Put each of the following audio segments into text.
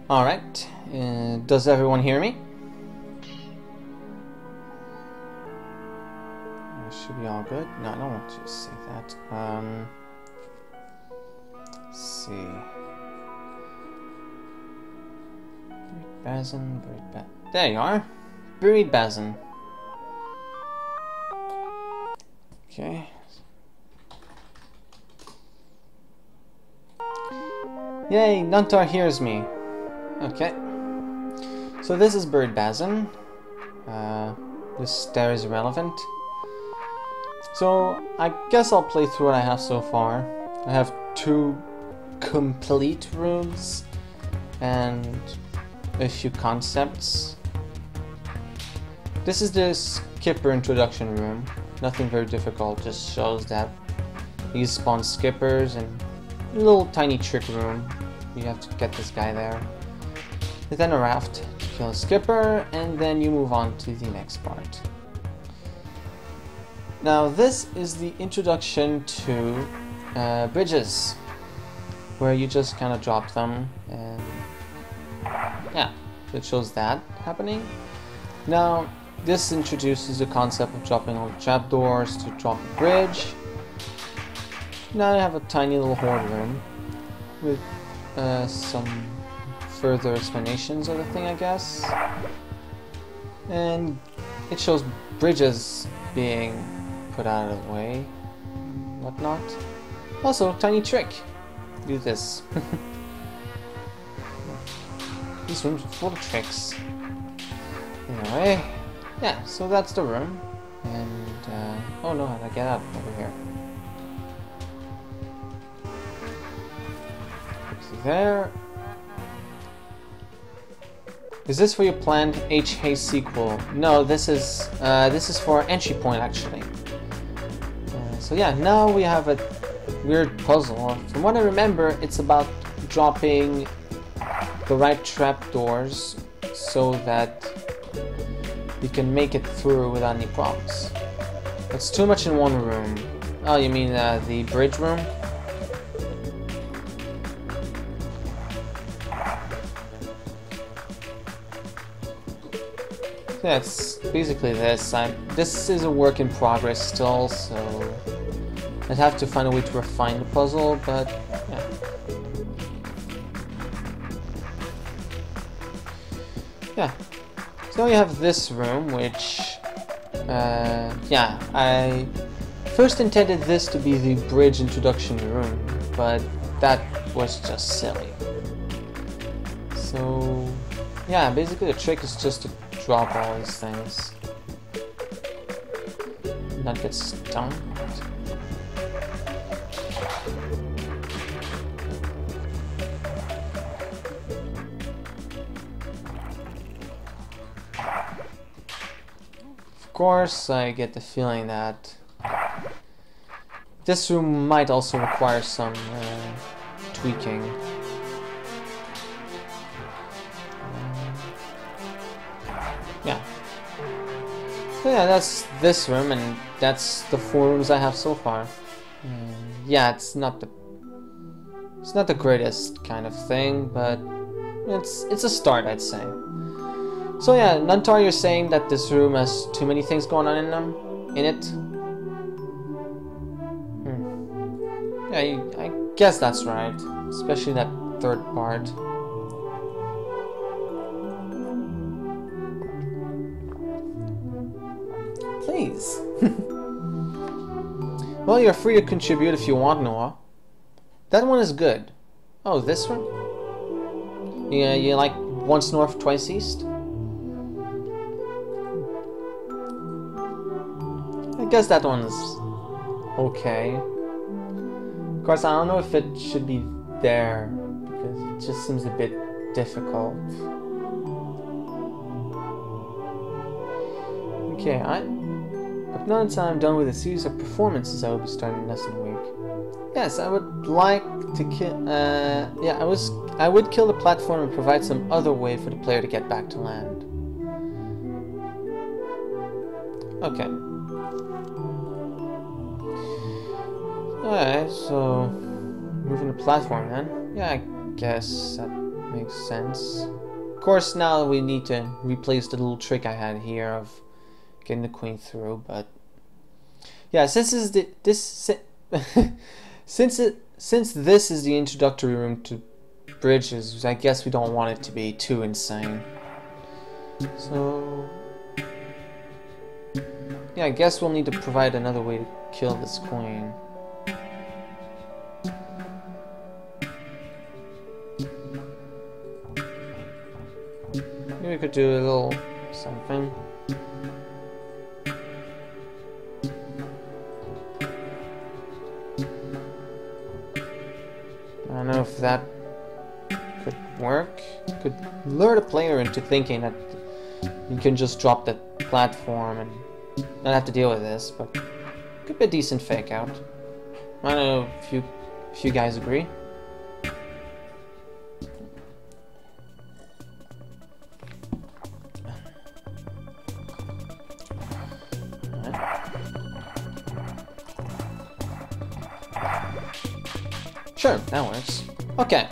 Alright, does everyone hear me? Should be all good. No, I don't want to say that. Let's see. Buried Basin, there you are. Buried Basin. Okay. Yay, Nuntar hears me. Okay. So this is Buried Basin. This there is irrelevant. So I guess I'll play through what I have so far. I have 2 complete rooms and a few concepts. This is the skipper introduction room. Nothing very difficult, just shows that you spawn skippers and a little tiny trick room. You have to get this guy there. And then a raft to kill a skipper, and then you move on to the next part. Now this is the introduction to bridges, where you just kind of drop them, and yeah, it shows that happening. Now this introduces the concept of dropping all the trapdoors to drop a bridge. Now I have a tiny little horde room with some further explanations of the thing, I guess. And it shows bridges being put out of the way, whatnot. Also, tiny trick. Do this. These rooms are full of tricks. Anyway, yeah, so that's the room. And, oh no, how do I get out over here? There. Is this for your planned H-Hay sequel? No, this is for entry point actually. So yeah, now we have a weird puzzle. From what I remember, it's about dropping the right trapdoors so that you can make it through without any problems. It's too much in one room. Oh, you mean the bridge room? Yeah, it's basically this. This is a work in progress still, so I'd have to find a way to refine the puzzle, but yeah. Yeah. So you have this room, which, yeah, I first intended this to be the bridge introduction room, but that was just silly. So, yeah, basically the trick is just to drop all these things. Not get stung. Of course, I get the feeling that this room might also require some tweaking. Yeah. So yeah, that's this room, and that's the 4 rooms I have so far. Yeah, it's not the greatest kind of thing, but it's a start, I'd say. So yeah, Nuntar, you're saying that this room has too many things going on in it? Yeah, I guess that's right, especially that 3rd part. Please. Well, you're free to contribute if you want, Noah. That one is good. Oh, this one? Yeah, you like once north, twice east? I guess that one's okay. Of course, I don't know if it should be there, because it just seems a bit difficult. Okay, but now that I'm done with a series of performances, I will be starting less than a week. Yes, I would like to kill. Yeah, I would kill the platform and provide some other way for the player to get back to land. Okay. Alright, so moving the platform then. Yeah, I guess that makes sense. Of course, now we need to replace the little trick I had here of getting the queen through, but yeah, since this is the introductory room to bridges, I guess we don't want it to be too insane. So yeah, I guess we'll need to provide another way to kill this queen. Maybe we could do a little something. I don't know if that could work. Could lure the player into thinking that you can just drop the platform and not have to deal with this, but could be a decent fake out. I don't know if you guys agree. Sure, that works. Okay.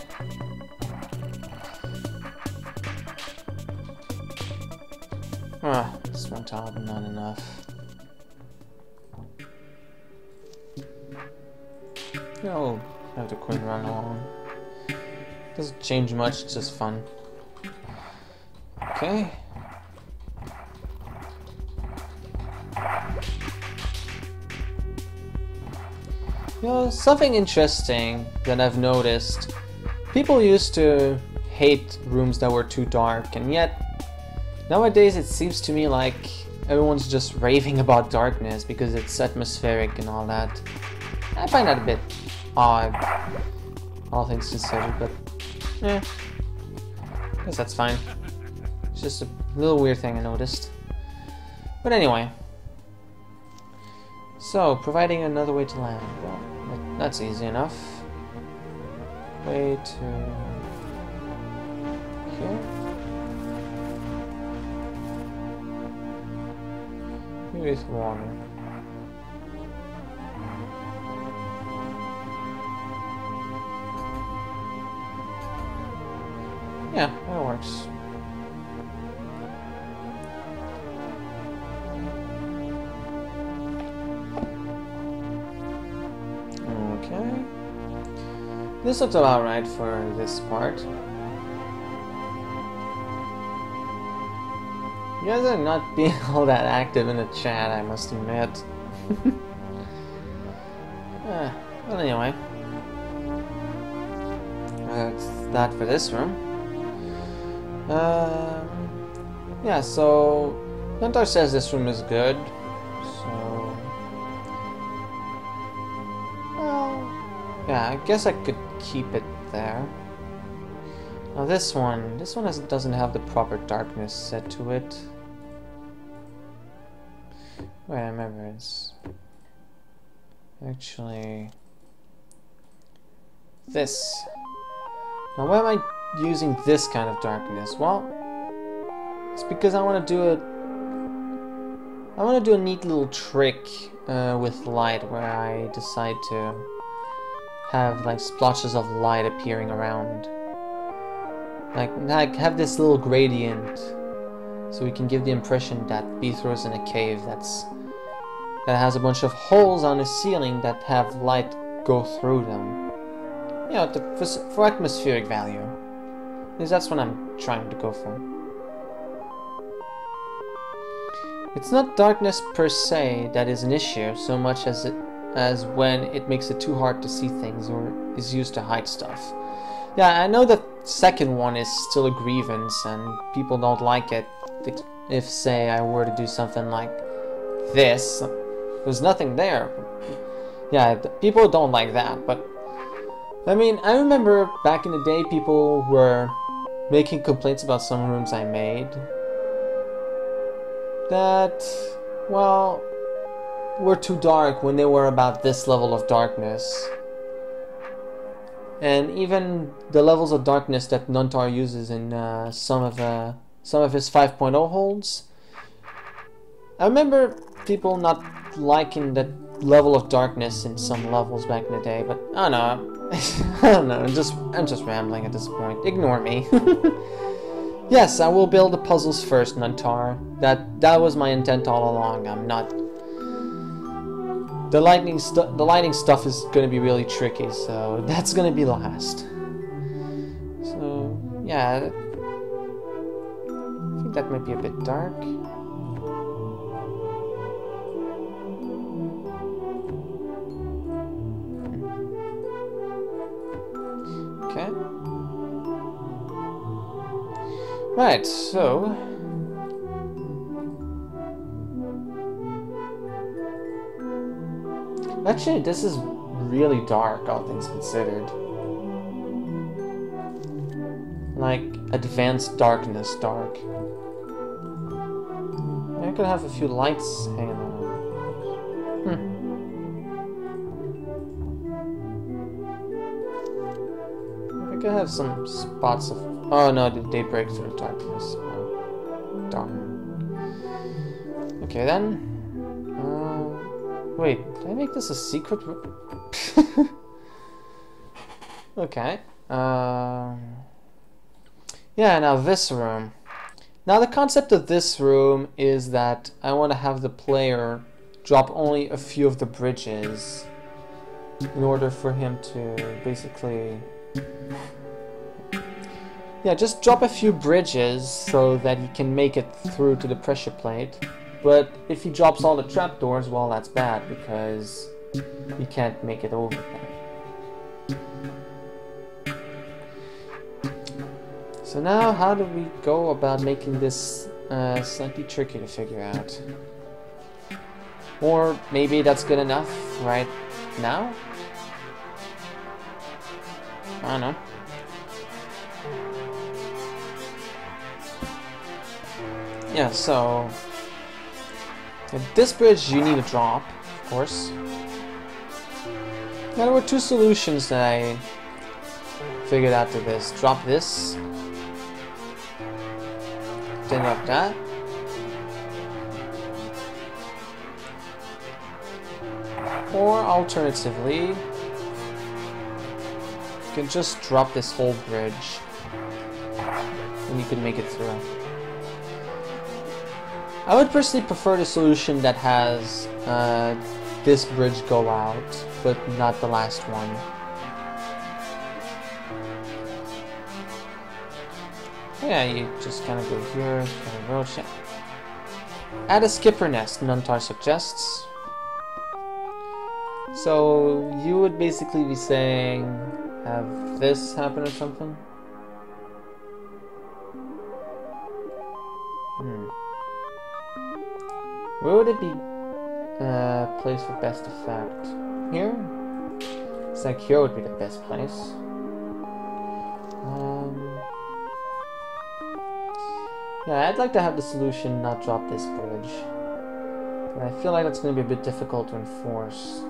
Ah, this one tile, not enough. No, have the queen run along. Doesn't change much, it's just fun. Okay. You know, something interesting that I've noticed. People used to hate rooms that were too dark, and yet nowadays it seems to me like everyone's just raving about darkness because it's atmospheric and all that. I find that a bit odd, all things considered, but I guess that's fine. It's just a little weird thing I noticed. But anyway. So, providing another way to land. Well, that's easy enough. Way to here. Maybe with water. Yeah, that works. Okay. This looks about right for this part. You guys are not being all that active in the chat, I must admit. Well, anyway. That's that for this room. Yeah, so Lentar says this room is good. So, well, yeah, I guess I could keep it there. Now this one doesn't have the proper darkness set to it. Wait, I remember it's actually this. Now why am I using this kind of darkness? Well, it's because I want to do a neat little trick with light where I decide to have like splotches of light appearing around. Like have this little gradient so we can give the impression that Beathro's in a cave that has a bunch of holes on the ceiling that have light go through them. You know, for atmospheric value. Because that's what I'm trying to go for. It's not darkness per se that is an issue, so much as when it makes it too hard to see things or is used to hide stuff. Yeah, I know the second one is still a grievance and people don't like it if, say, I were to do something like this. There's nothing there. Yeah, people don't like that, but I mean, I remember back in the day people were making complaints about some rooms I made that, well, were too dark when they were about this level of darkness. And even the levels of darkness that Nuntar uses in some of his 5.0 holds, I remember people not liking that level of darkness in some levels back in the day, but I don't know. I don't know. I'm just rambling at this point. Ignore me. Yes, I will build the puzzles first, Nantar. That was my intent all along. I'm not. The lighting stuff is gonna be really tricky, so that's gonna be last. So yeah, I think that might be a bit dark. Okay. Right, so actually this is really dark, all things considered. Like advanced darkness dark. I could have a few lights hanging on. I could have some spots of... Oh no, they break through the darkness. Oh, darn. Okay then. Wait, did I make this a secret room? Okay. Yeah, now this room. Now the concept of this room is that I want to have the player drop only a few of the bridges in order for him to basically... Yeah, just drop a few bridges so that he can make it through to the pressure plate. But if he drops all the trapdoors, well, that's bad because he can't make it over then. So now, how do we go about making this slightly tricky to figure out? Or maybe that's good enough right now? I don't know. Yeah, so this bridge you need a drop, of course. There were two solutions that I figured out to this. Drop this, then drop that. Or alternatively, you can just drop this whole bridge and you can make it through. I would personally prefer the solution that has this bridge go out, but not the last one. Yeah, you just kind of go here, kind of roach. Add a skipper nest, Nuntar suggests. So you would basically be saying, have this happen or something? Where would it be placed for best effect? Here? It's like here would be the best place. Yeah, I'd like to have the solution not drop this bridge. But I feel like that's going to be a bit difficult to enforce.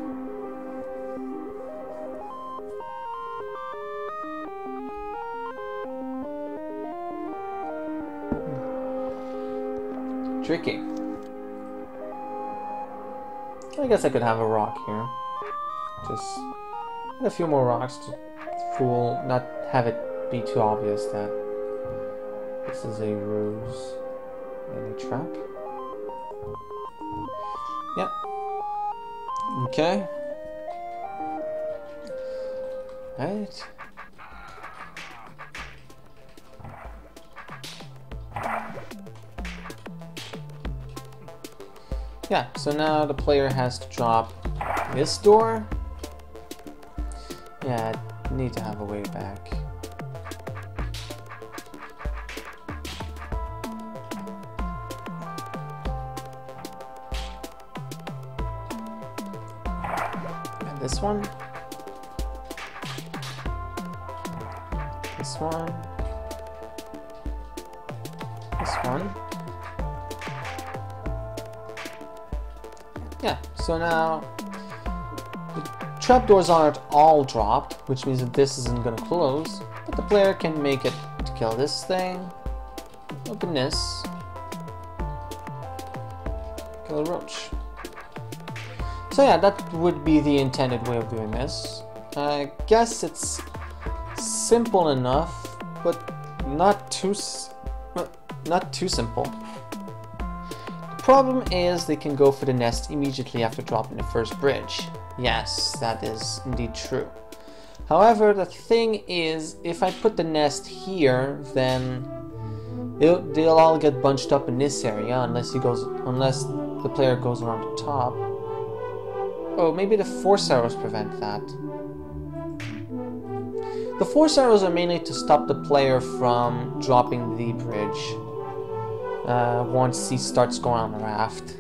Tricky. I guess I could have a rock here. Just add a few more rocks to fool, not have it be too obvious that this is a ruse and a trap. Yep. Okay. Right. Yeah, so now the player has to drop this door. Yeah, I need to have a way back. And this one. This one. This one. Yeah, so now the trapdoors aren't all dropped, which means that this isn't going to close, but the player can make it to kill this thing, open this, kill a roach. So yeah, that would be the intended way of doing this. I guess it's simple enough, but not too simple. The problem is they can go for the nest immediately after dropping the first bridge. Yes, that is indeed true. However, the thing is, if I put the nest here, then they'll all get bunched up in this area unless the player goes around the top. Oh, maybe the force arrows prevent that. The force arrows are mainly to stop the player from dropping the bridge once he starts going on the raft.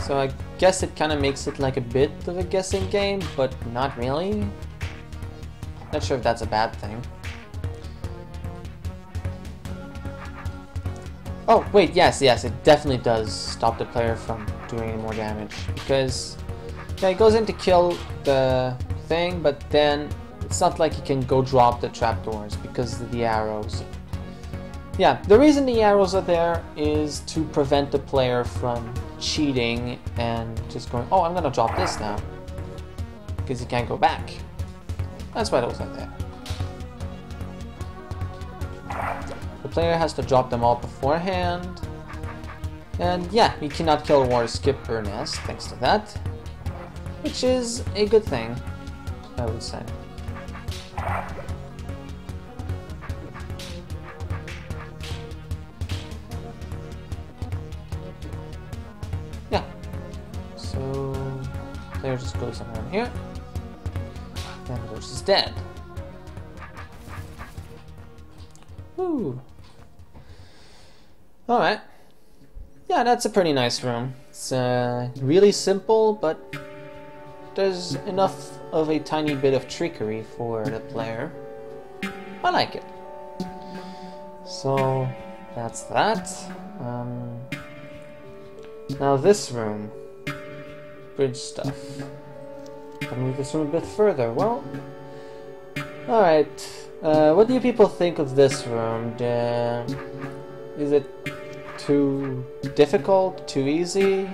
So I guess it kind of makes it like a bit of a guessing game, but not really. Not sure if that's a bad thing. Oh, wait, yes, it definitely does stop the player from doing any more damage. Because, yeah, he goes in to kill the thing, but then it's not like he can go drop the trapdoors because of the arrows. Yeah, the reason the arrows are there is to prevent the player from cheating and just going, oh, I'm gonna drop this now. Because he can't go back. That's why those are there. The player has to drop them all beforehand. And yeah, he cannot kill water skip or nest thanks to that. Which is a good thing, I would say. Yeah. So player just goes around here. And the horse is dead. Woo. Alright. Yeah, that's a pretty nice room. It's really simple, but there's enough of a tiny bit of trickery for the player. I like it. So, that's that. Now this room. Bridge stuff. I'll move this room a bit further. Well, alright. What do you people think of this room? Is it too difficult? Too easy?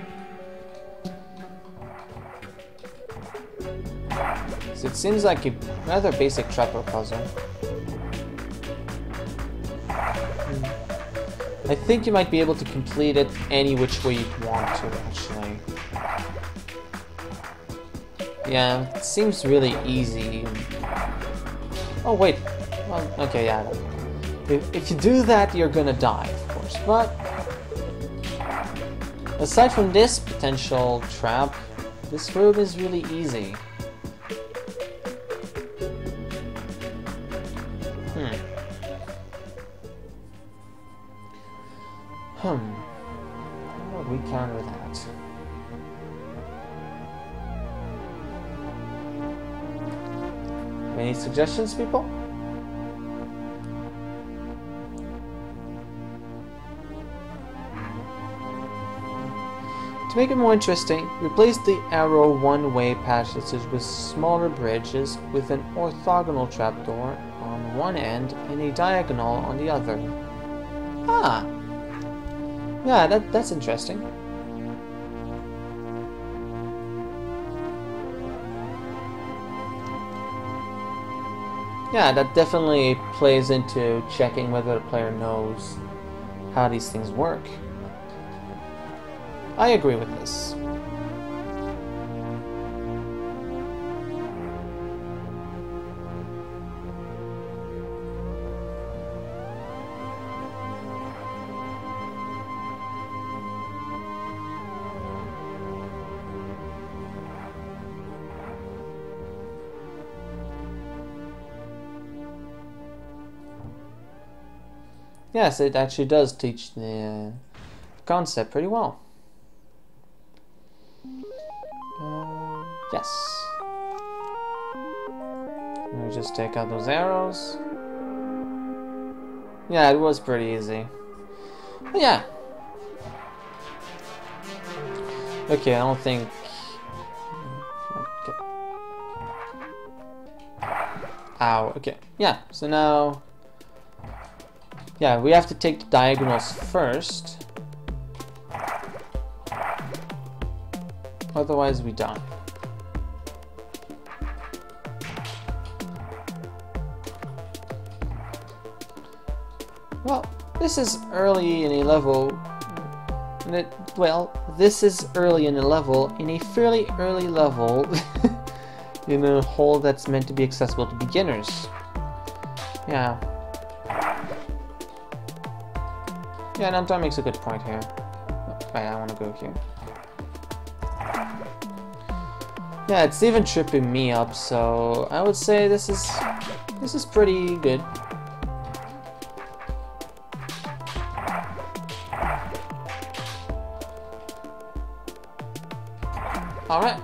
So it seems like a rather basic trapper puzzle. I think you might be able to complete it any which way you want to, actually. Yeah, it seems really easy. Oh wait, well, okay, yeah. If you do that, you're gonna die, of course. But aside from this potential trap, this room is really easy. How would we counter that? Any suggestions, people? To make it more interesting, replace the arrow one-way passages with smaller bridges with an orthogonal trapdoor on one end and a diagonal on the other. Ah! Yeah, that's interesting. Yeah, that definitely plays into checking whether the player knows how these things work. I agree with this. Yes, it actually does teach the concept pretty well. Yes. Let me just take out those arrows. Yeah, it was pretty easy. But yeah. Okay, I don't think... Okay. Ow, okay. Yeah, so now... Yeah, we have to take the diagonals first. otherwise we die. Well, this is early in a level, this is early in a level, in a fairly early level, in a hole that's meant to be accessible to beginners. Yeah. Yeah, Namtar makes a good point here. Oh, right, I want to go here. Yeah, it's even tripping me up, so I would say this is pretty good. All right.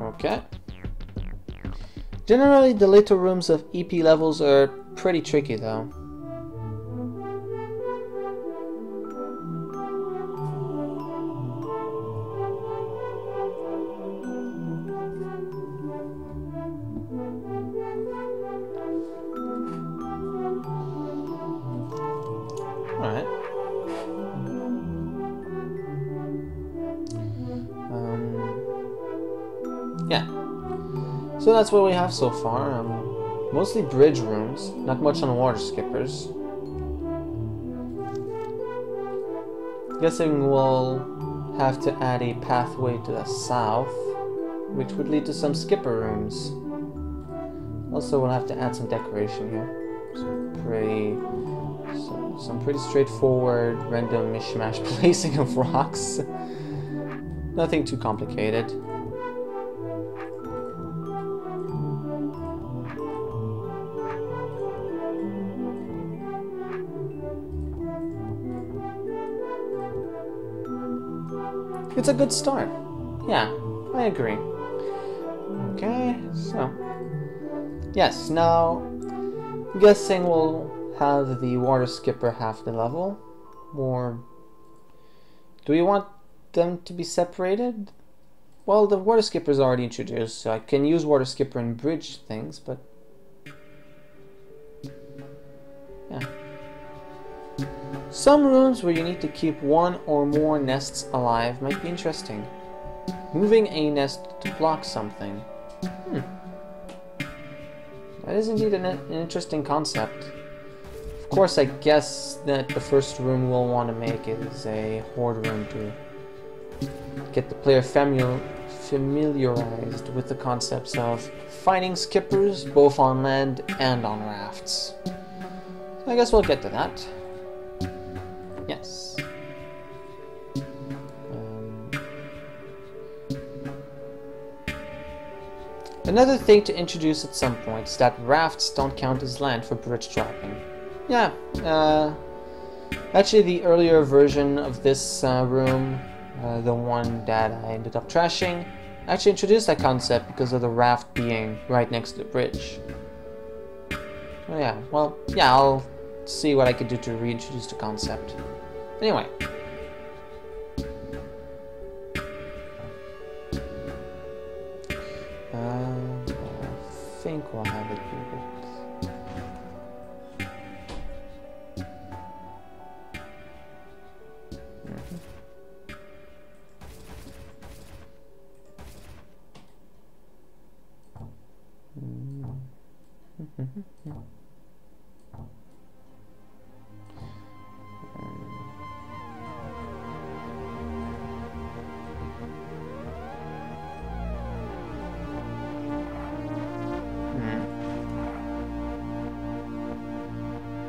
Okay. Generally, the later rooms of EP levels are pretty tricky, though. Alright. Yeah. So that's what we have so far. Mostly bridge rooms, not much on water skippers. Guessing we'll have to add a pathway to the south, which would lead to some skipper rooms. Also, we'll have to add some decoration here. Some pretty straightforward, random mishmash placing of rocks. Nothing too complicated. It's a good start. Yeah, I agree. Okay, so... Yes, now... I'm guessing we'll have the water skipper half the level. Or... Do we want them to be separated? Well, the water skipper is already introduced, so I can use water skipper and bridge things, but... Yeah. Some rooms where you need to keep one or more nests alive might be interesting. Moving a nest to block something. That is indeed an interesting concept. Of course, I guess that the first room we'll want to make is a horde room to get the player familiarized with the concepts of fighting skippers both on land and on rafts. So I guess we'll get to that. Yes. Another thing to introduce at some point is that rafts don't count as land for bridge dropping. Yeah, actually the earlier version of this room, the one that I ended up trashing, actually introduced that concept because of the raft being right next to the bridge. Oh yeah, well, yeah, I'll see what I could do to reintroduce the concept. Anyway. I think we'll have it here.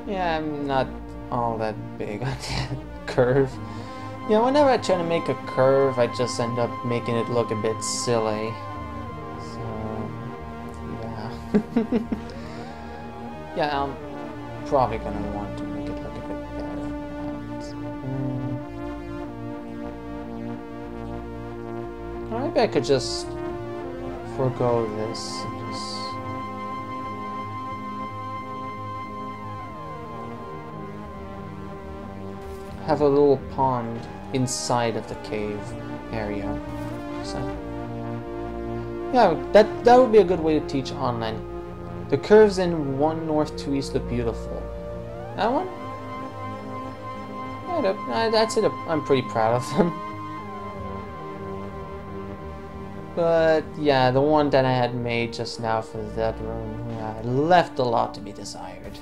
Yeah, I'm not all that big on that curve. Yeah, whenever I try to make a curve, I just end up making it look a bit silly. So, yeah. Yeah, I'm probably gonna want to make it look a bit better. Or maybe I could just forego this and just... have a little pond inside of the cave area. So yeah, that would be a good way to teach online The curves in 1 north, 2 east look beautiful. That one? Yeah, that's it. I'm pretty proud of them. But yeah, the one that I had made just now for that room, yeah, left a lot to be desired.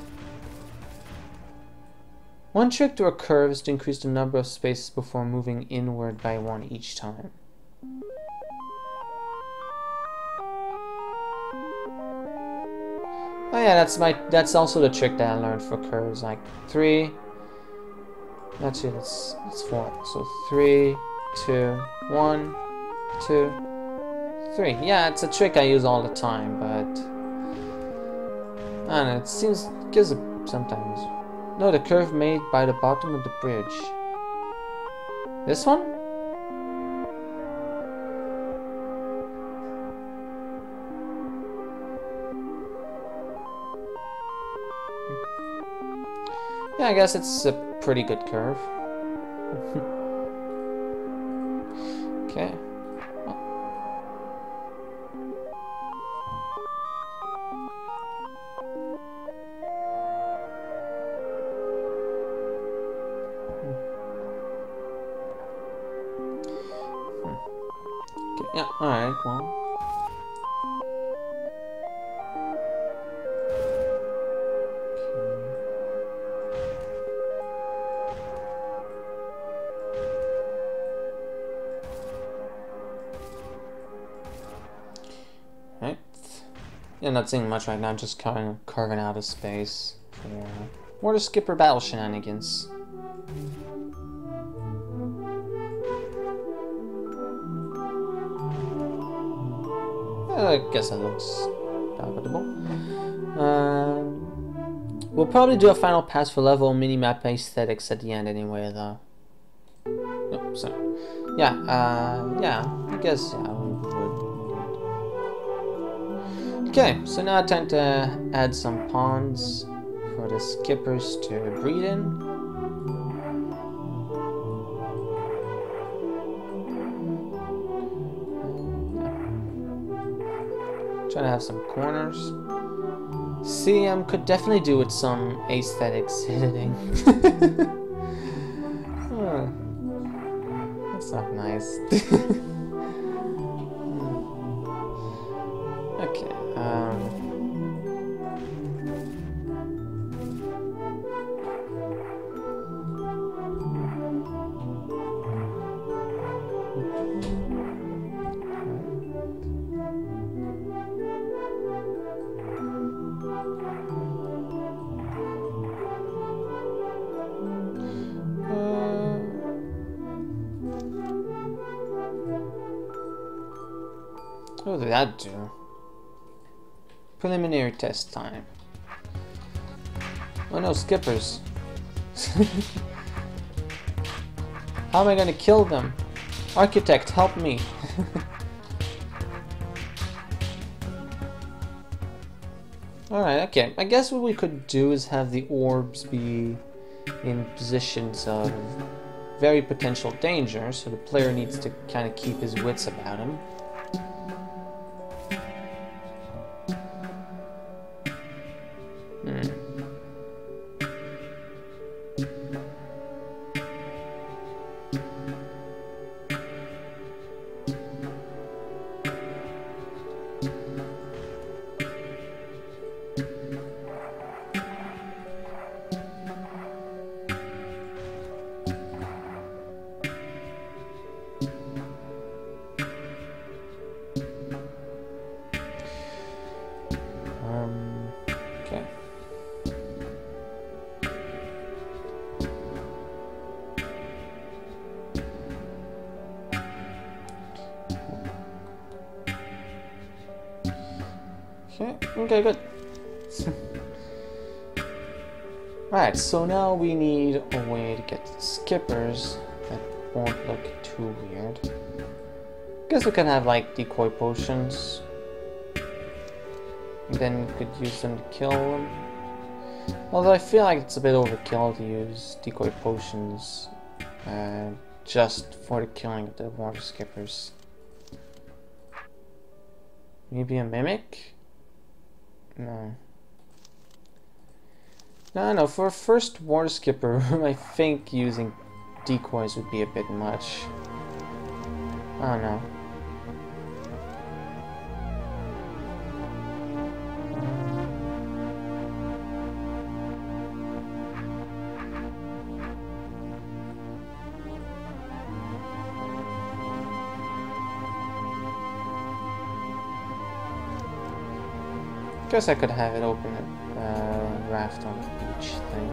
One trick to a curve is to increase the number of spaces before moving inward by 1 each time. Oh yeah, that's also the trick that I learned for curves. Like 3. Actually, it's 4. So 3, 2, 1, 2, 3. Yeah, it's a trick I use all the time, but I don't know. It gives a sometimes. No, the curve made by the bottom of the bridge. This one? Yeah, I guess it's a pretty good curve. Okay. Okay, yeah, alright, well. Right. Yeah, not saying much right now, I'm just kind of carving out a space for more the skipper battle shenanigans. I guess that looks palatable. We'll probably do a final pass for level minimap aesthetics at the end anyway, though. Oh, sorry. Yeah, yeah, I guess, yeah, we would. Okay, so now time to add some ponds for the skippers to breed in. Trying to have some corners. CM could definitely do with some aesthetics editing. Oh, that's not nice. Okay. What did that do? Preliminary test time. Oh no, skippers. How am I gonna kill them? Architect, help me. Alright, okay. I guess what we could do is have the orbs be in positions of very potential danger, so the player needs to kind of keep his wits about him. Okay. Okay, good. Right, so now we need a way to get skippers that won't look too weird. Guess we can have like decoy potions. And then we could use them to kill them. Although I feel like it's a bit overkill to use decoy potions just for the killing of the water skippers. Maybe a mimic? No. No, for a first water skipper, I think using decoys would be a bit much. I don't know. Guess I could have it open a raft on the beach thing.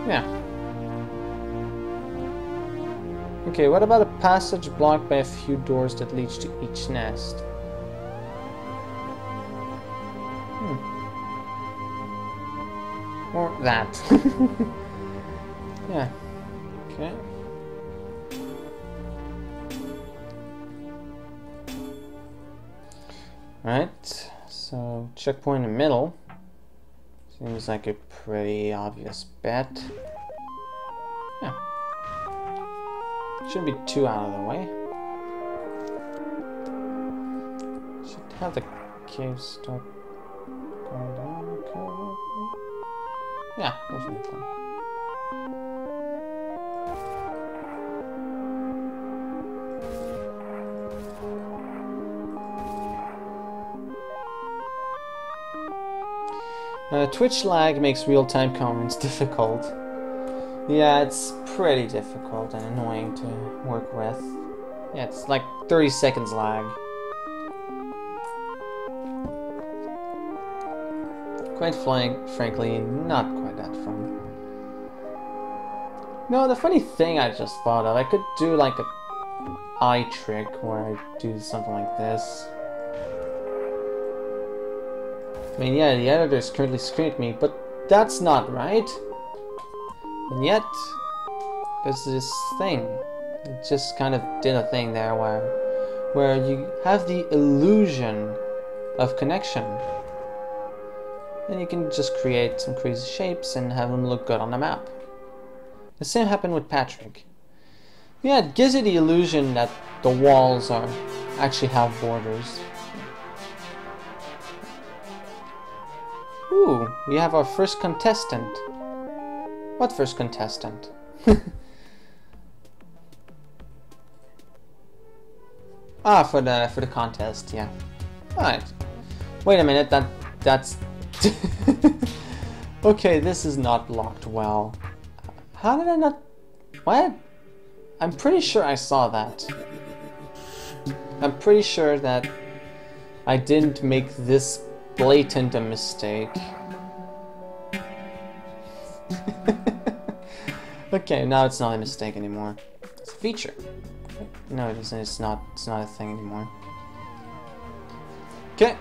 Yeah. Okay, what about a passage blocked by a few doors that leads to each nest? Or that. Yeah. Okay. Right, so checkpoint in the middle. Seems like a pretty obvious bet. Yeah. Shouldn't be too out of the way. Should have the cave start going down. Okay. Yeah, that should be fun. Twitch lag makes real-time comments difficult. Yeah, it's pretty difficult and annoying to work with. Yeah, it's like 30 seconds lag. Quite frankly, not quite that fun. No, the funny thing I just thought of, I could do like a eye trick where I do something like this. I mean, yeah, the editor's currently screaming at me, but that's not right. And yet, there's this thing. It just kind of did a thing there where you have the illusion of connection. And you can just create some crazy shapes and have them look good on the map. The same happened with Patrick. Yeah, it gives you the illusion that the walls actually have borders. Ooh, we have our first contestant. What first contestant? Ah, for the contest, yeah. Alright. Wait a minute, that's okay, this is not blocked well. How did I not... What? I'm pretty sure I saw that. I'm pretty sure that I didn't make this blatant a mistake. Okay, now it's not a mistake anymore. It's a feature. No, it isn't. It's not a thing anymore. Okay.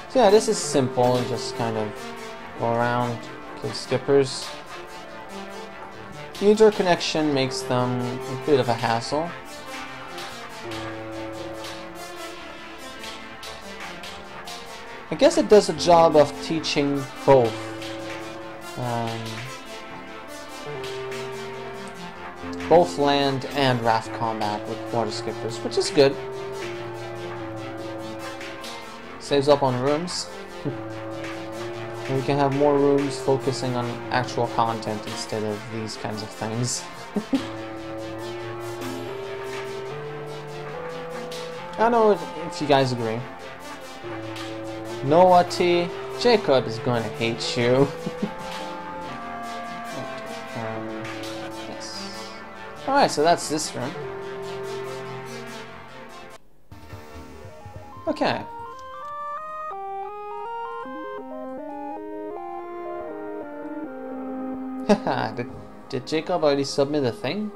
So yeah, this is simple. You just kind of go around, kill skippers. The interconnection makes them a bit of a hassle. I guess it does a job of teaching both. Both land and raft combat with water skippers, which is good. Saves up on rooms. And we can have more rooms focusing on actual content instead of these kinds of things. I don't know if you guys agree. Noah T. Jacob is going to hate you. Yes. Alright, so that's this room. Okay. Haha, did Jacob already submit a thing?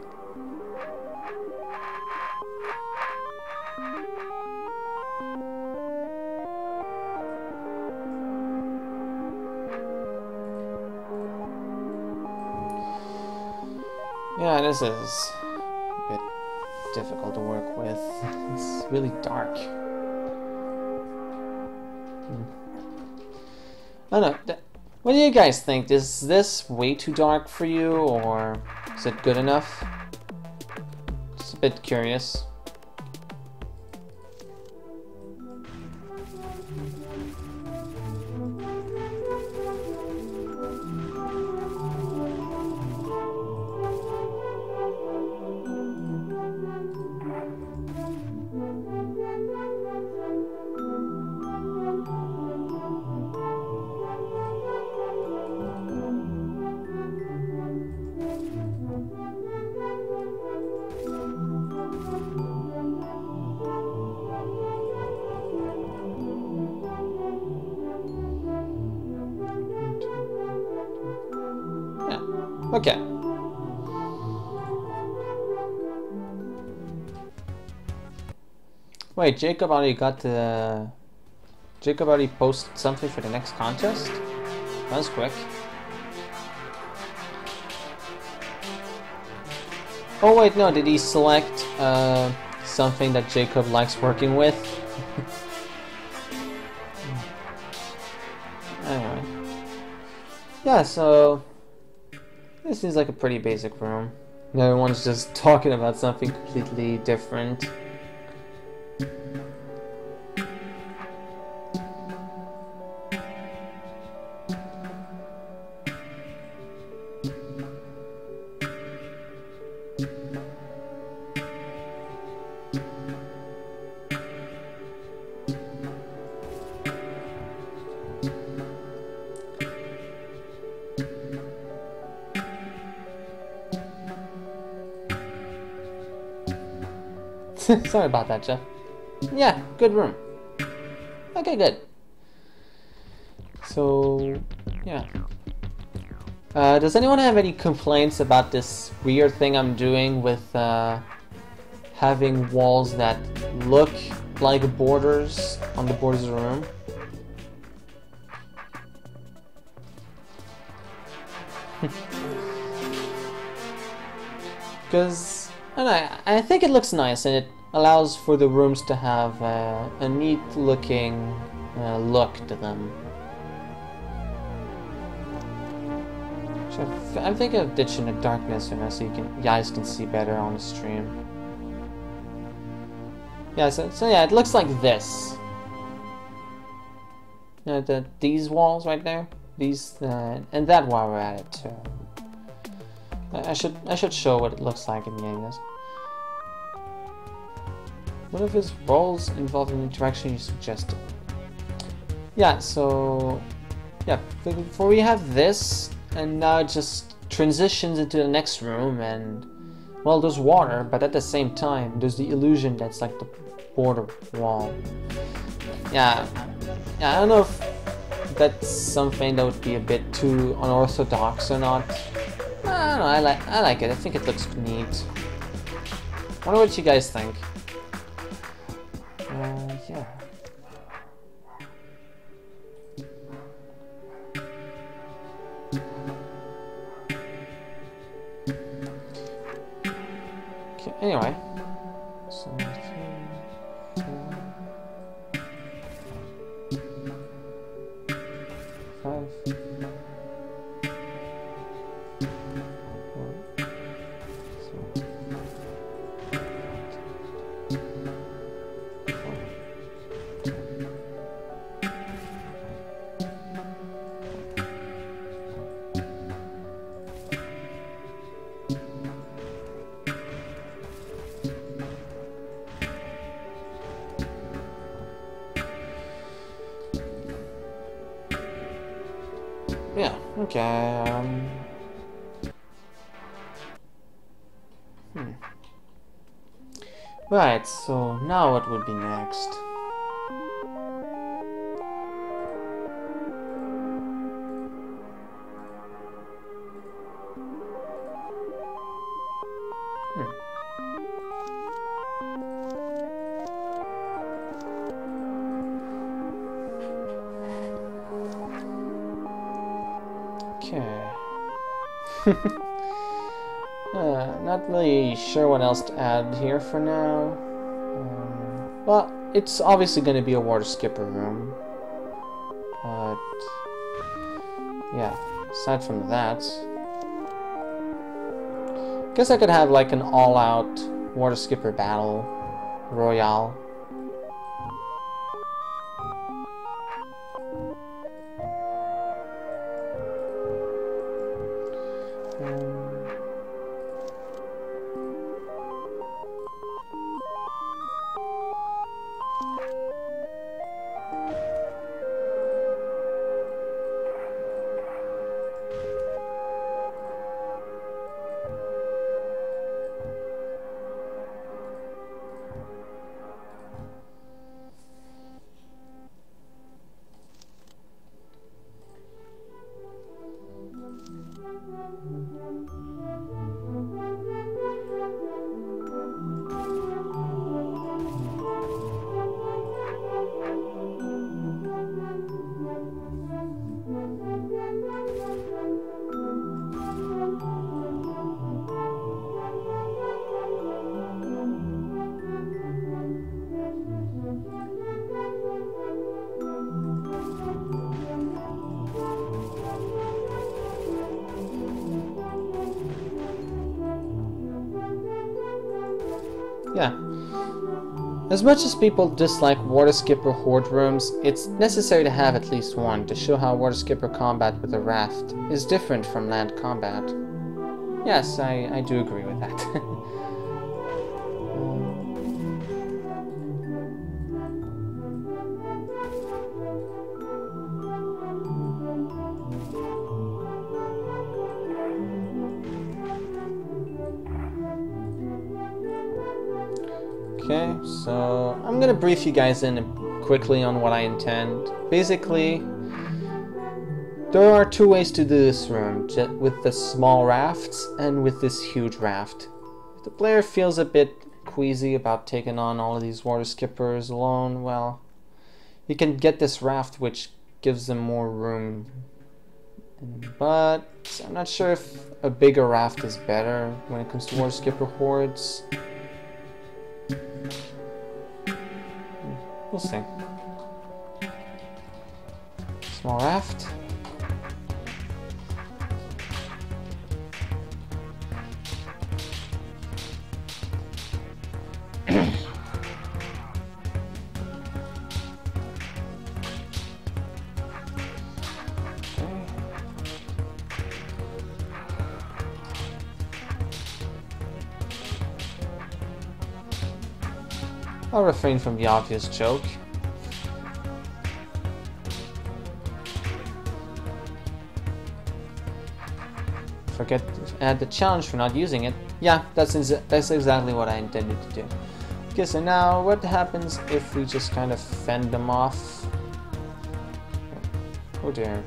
Yeah, this is a bit difficult to work with. It's really dark. I don't know. What do you guys think? Is this way too dark for you, or is it good enough? Just a bit curious. Okay. Wait, Jacob already got the... Jacob already posted something for the next contest? That was quick. Oh wait, no, did he select something that Jacob likes working with? Anyway. Yeah, so... This seems like a pretty basic room. Everyone's just talking about something completely different. Sorry about that, Jeff. Yeah, good room. Okay, good. So, yeah. Does anyone have any complaints about this weird thing I'm doing with having walls that look like borders on the borders of the room? Because I think it looks nice, and it allows for the rooms to have a neat looking look to them. So I'm thinking of ditching the darkness, you know, so you guys can see better on the stream. Yeah, so yeah, it looks like this. You know, these walls right there, these and that while we're at it too. I should show what it looks like in the game. What if his roles involve an interaction you suggested? Yeah, so yeah, before we have this, and now it just transitions into the next room, and well, there's water, but at the same time, there's the illusion that's like the border wall. Yeah, I don't know if that's something that would be a bit too unorthodox or not. I don't know, I like it. I think it looks neat. Wonder what you guys think. Yeah. Okay, anyway. So, 3, 4, 5. Yeah, okay, Right, so now what would be next? Okay. Not really sure what else to add here for now. Well, it's obviously going to be a water skipper room. But yeah, aside from that, guess I could have like an all-out water skipper battle royale. Yeah. As much as people dislike water skipper horde rooms, it's necessary to have at least one to show how water skipper combat with a raft is different from land combat. Yes, I do agree with that. Okay, so I'm gonna brief you guys in quickly on what I intend. Basically, there are two ways to do this room, with the small rafts and with this huge raft. If the player feels a bit queasy about taking on all of these water skippers alone, well, you can get this raft which gives them more room. But I'm not sure if a bigger raft is better when it comes to water skipper hordes. We'll see. Small raft. I'll refrain from the obvious joke. Forget to add the challenge for not using it. Yeah, that's exactly what I intended to do. Okay, so now what happens if we just kind of fend them off? Oh dear.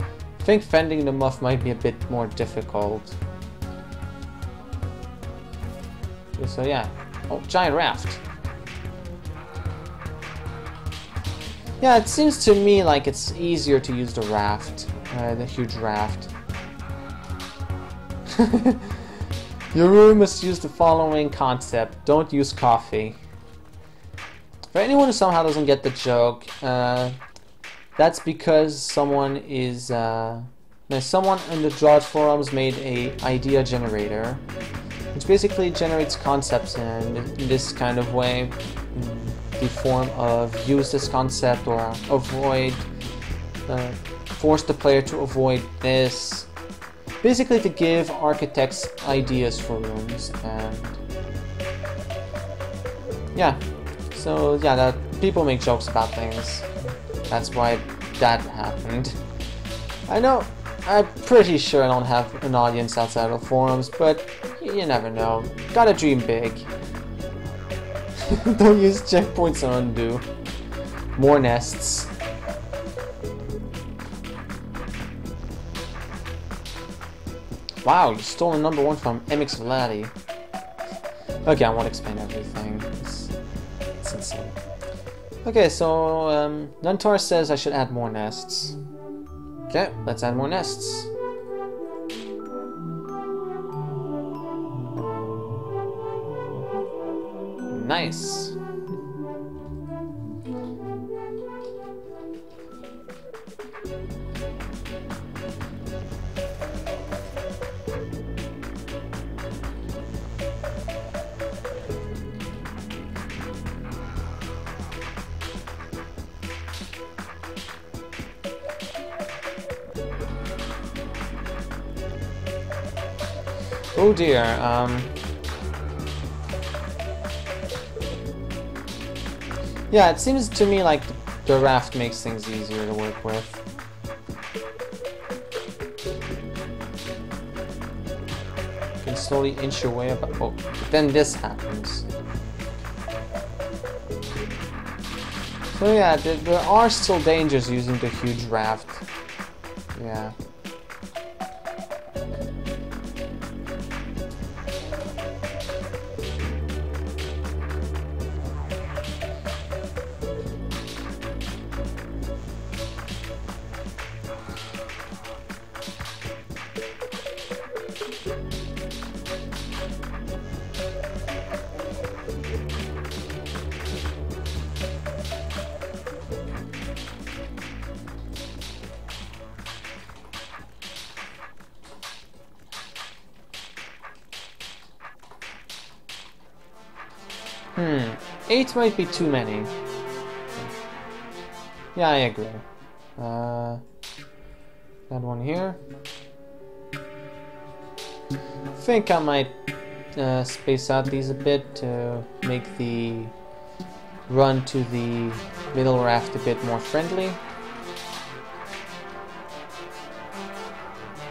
I think fending them off might be a bit more difficult. Okay, so yeah. Oh, giant raft. Yeah, it seems to me like it's easier to use the raft, the huge raft. Your room must use the following concept: don't use coffee. For anyone who somehow doesn't get the joke, that's because someone in the DROD forums made a idea generator, which basically generates concepts in this kind of way. The form of use this concept or avoid, force the player to avoid this. Basically to give architects ideas for rooms, and yeah, so yeah, that people make jokes about things. That's why that happened. I know, I'm pretty sure I don't have an audience outside of forums, but you never know. Gotta dream big. Don't use checkpoints on undo. More nests. Wow, you stole a #1 from MX Vladi. Okay, I won't explain everything. It's insane. Okay, so Nuntar says I should add more nests. Okay, let's add more nests. Nice. Oh dear, yeah, it seems to me like the raft makes things easier to work with. You can slowly inch your way up. Oh, but then this happens. So yeah, there are still dangers using the huge raft. Yeah. Hmm, 8 might be too many. Yeah, I agree. That one here. I think I might space out these a bit to make the run to the middle raft a bit more friendly.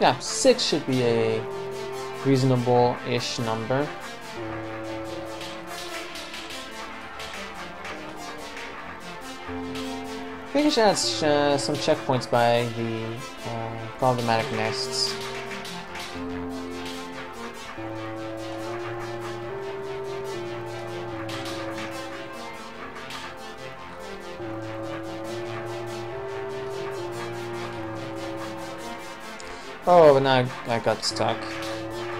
Yeah, 6 should be a reasonable-ish number. I think I should add some checkpoints by the problematic nests. Oh, but now I got stuck.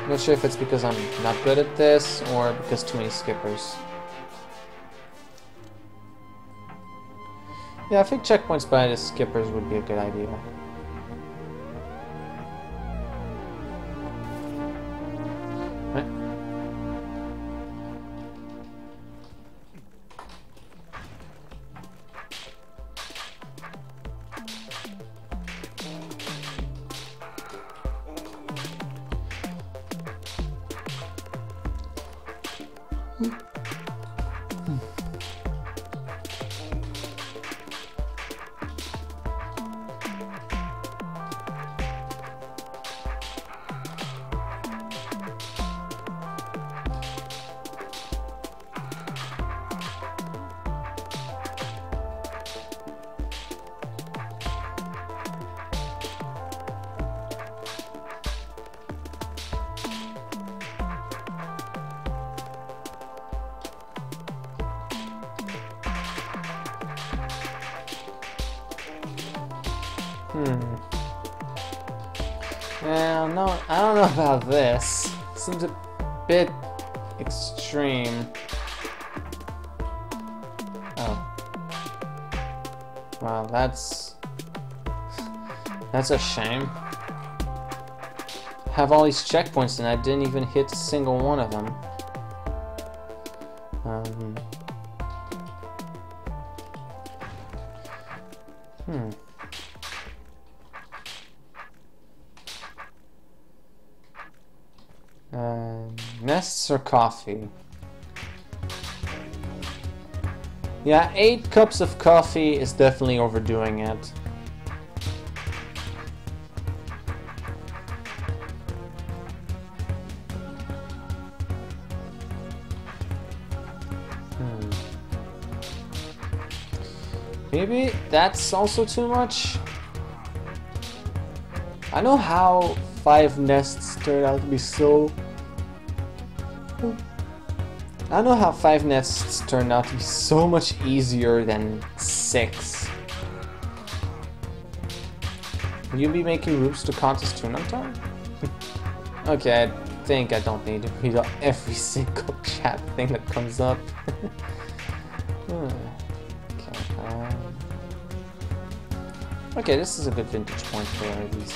Not sure if it's because I'm not good at this or because too many skippers. Yeah, I think checkpoints by the skippers would be a good idea. Right. Yeah, no, I don't know about this. Seems a bit extreme. Oh. Wow, that's a shame. Have all these checkpoints and I didn't even hit a single one of them. Nests or coffee? Yeah, 8 cups of coffee is definitely overdoing it. Maybe that's also too much? I know how 5 nests turned out to be so... I know how 5 nests turned out to be so much easier than 6. Will you be making routes to contest tune on time? Okay, think I don't need to read out every single chat thing that comes up. Okay, okay, this is a good vintage point for these.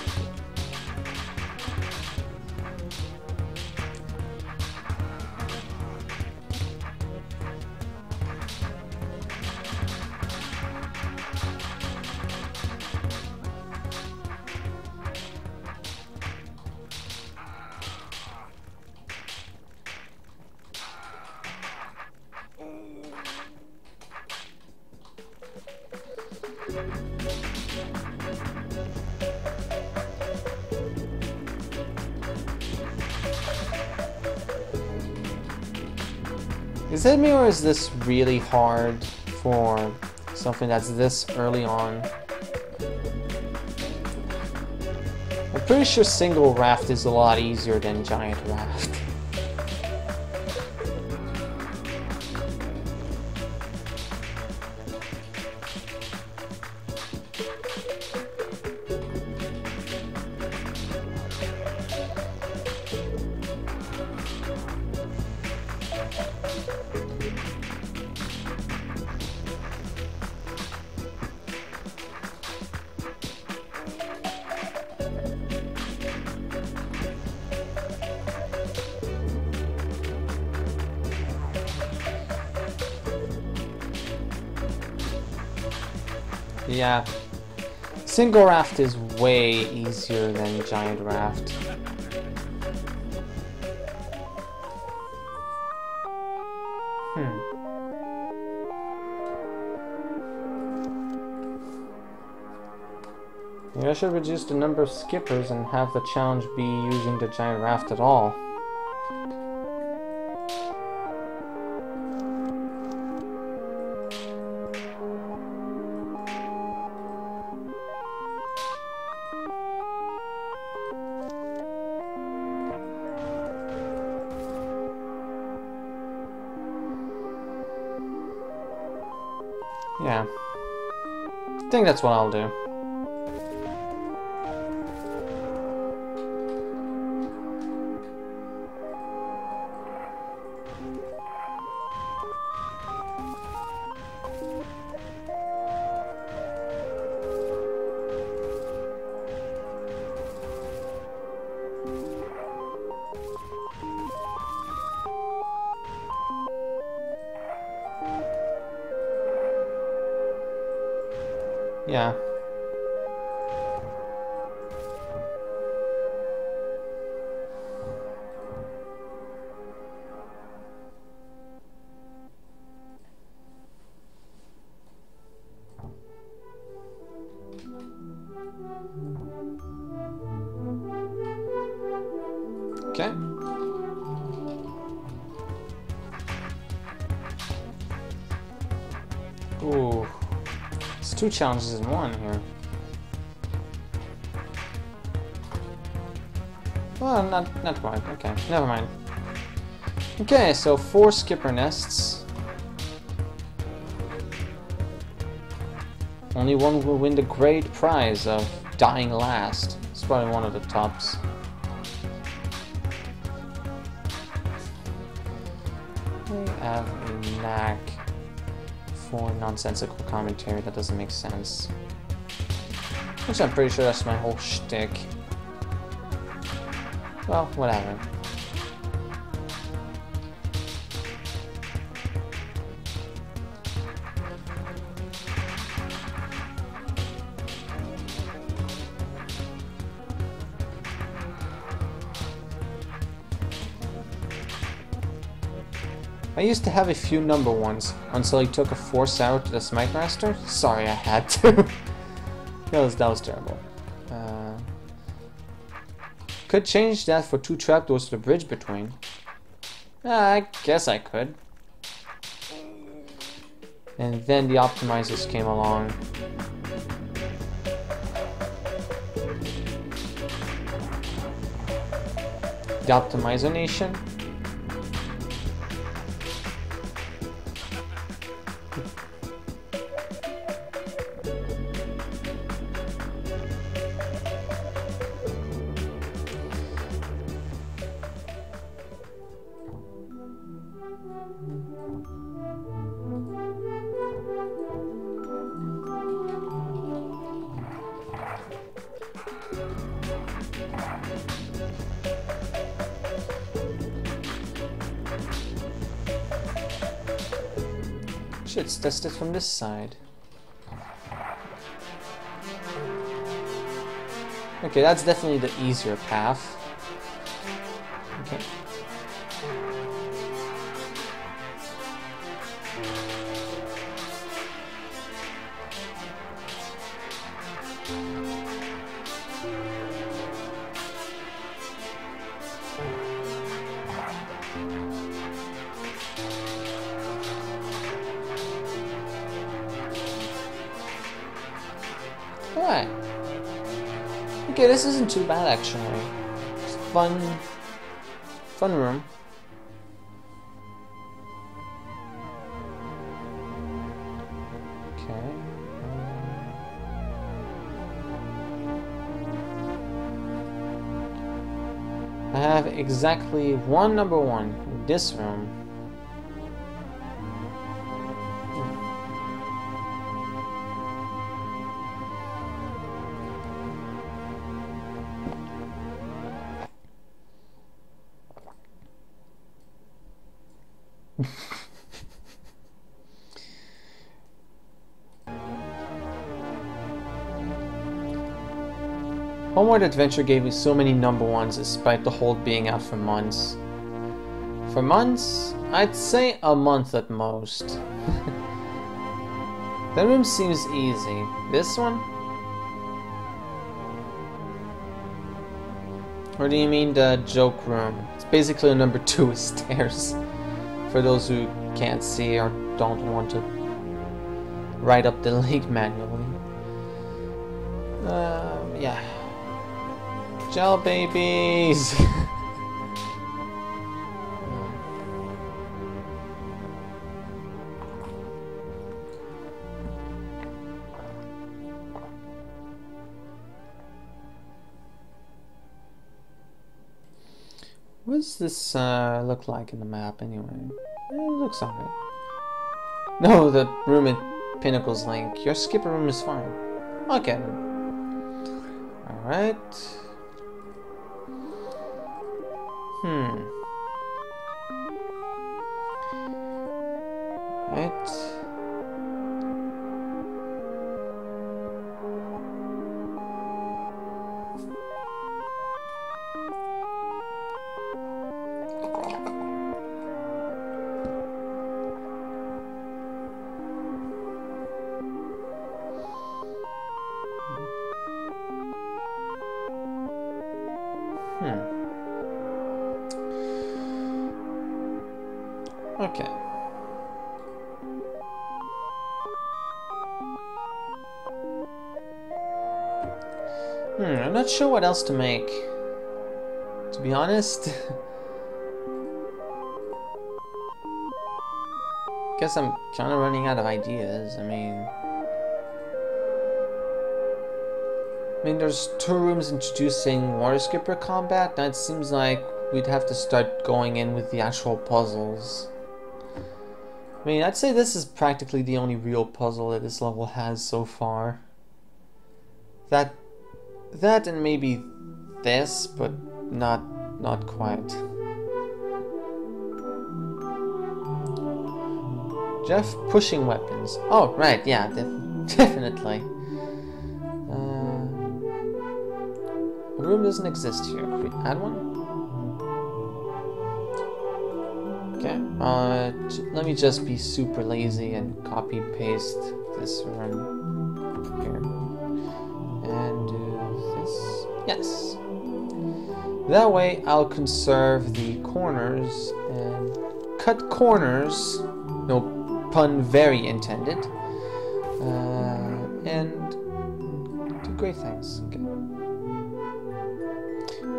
Is it me, or is this really hard for something that's this early on? I'm pretty sure single raft is a lot easier than giant raft. Yeah, single raft is way easier than giant raft. Maybe I should reduce the number of skippers and have the challenge be using the giant raft at all. Yeah, I think that's what I'll do. Yeah. Okay. Ooh. It's two challenges in one here. Well, not quite. Okay, never mind. Okay, so 4 skipper nests. Only one will win the great prize of dying last. It's probably one of the tops. I have a knack for nonsensical commentary that doesn't make sense. Which I'm pretty sure that's my whole shtick. Well, whatever. I used to have a few number ones until he took a force out to the Smite Master. Sorry, I had to. that was terrible. Could change that for 2 trapdoors to the bridge between. I guess I could. And then the optimizers came along. The Optimizer Nation. Actually, let's test it from this side. Okay, that's definitely the easier path. Okay. Alright. Okay, this isn't too bad actually. It's fun room. Okay. I have exactly one number one in this room. Homeward Adventure gave me so many number ones despite the hold being out for months. For months? I'd say a month at most. That room seems easy. This one? Or do you mean the joke room? It's basically a number 2 with stairs. For those who can't see or don't want to write up the link manually. Yeah. Gel babies! What does this look like in the map anyway? It looks alright. No, the room in Pinnacle's link. Your skipper room is fine. Okay. Alright. Right. Okay. I'm not sure what else to make. To be honest. Guess I'm kind of running out of ideas. I mean, there's 2 rooms introducing water skipper combat. Now it seems like we'd have to start going in with the actual puzzles. I mean, I'd say this is practically the only real puzzle that this level has so far. That and maybe this, but not quite. Jeff pushing weapons. Oh, right, yeah, definitely. A room doesn't exist here. Can we add one? Okay, let me just be super lazy and copy paste this room here. And do this. Yes. That way I'll conserve the corners and cut corners. No pun very intended. And do great things. Okay.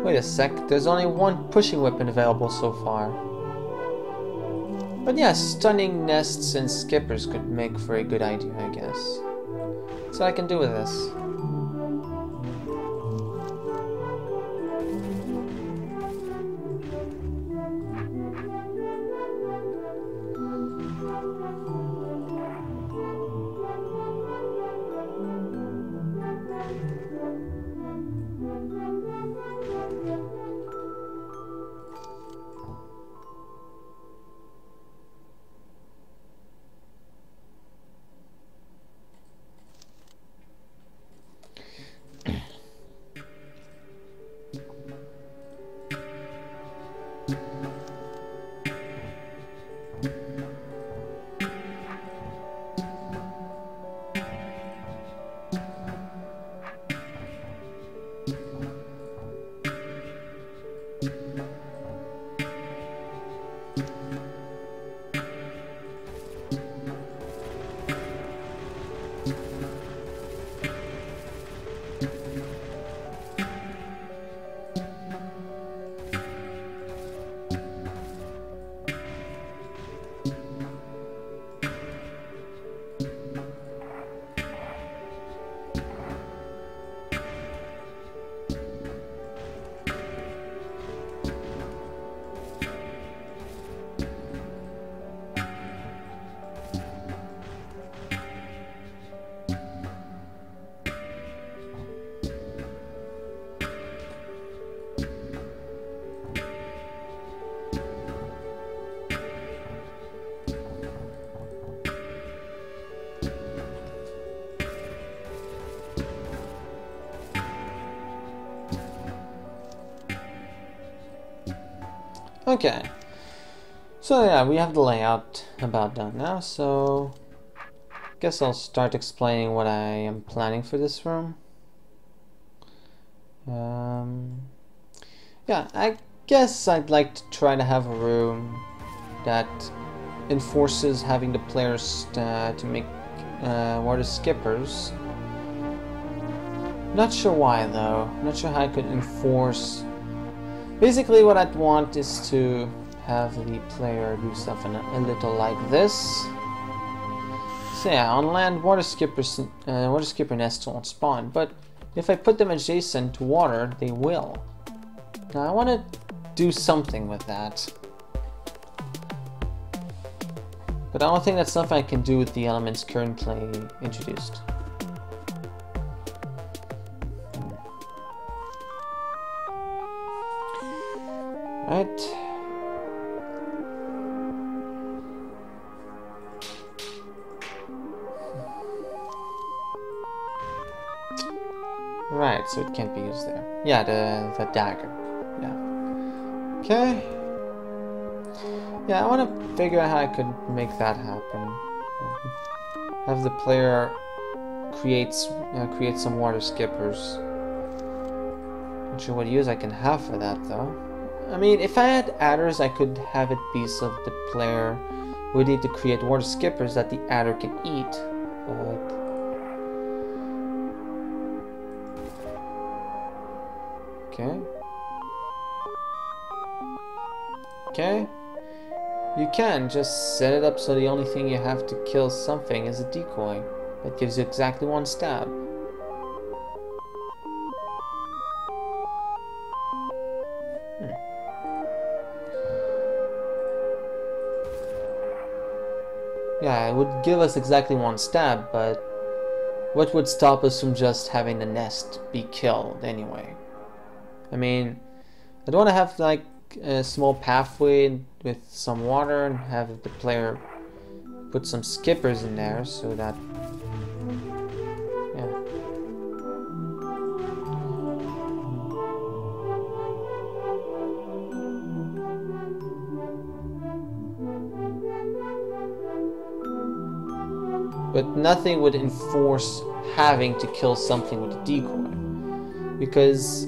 Wait a sec, there's only one pushing weapon available so far. But yeah, stunning nests and skippers could make for a good idea, I guess. That's what I can do with this. Okay. So yeah, we have the layout about done now, so guess I'll start explaining what I am planning for this room. Yeah, I guess I'd like to try to have a room that enforces having the players to make water skippers. Not sure why though. Not sure how I could enforce. Basically what I'd want is to have the player do stuff a little like this. So yeah, on land water skipper nests won't spawn, but if I put them adjacent to water, they will. Now I want to do something with that. But I don't think that's something I can do with the elements currently introduced. Right. Right, so it can't be used there. Yeah, the dagger. Yeah. Okay. Yeah, I want to figure out how I could make that happen. Have the player create some water skippers. Not sure what use I can have for that though. I mean, if I had adders, I could have it be so that the player would need to create water skippers that the adder can eat. But okay. Okay. You can just set it up so the only thing you have to kill something is a decoy. That gives you exactly one stab. Yeah, it would give us exactly one stab, but what would stop us from just having the nest be killed anyway? I mean, I don't want to have like a small pathway with some water and have the player put some skippers in there so that, yeah. But nothing would enforce having to kill something with a decoy, because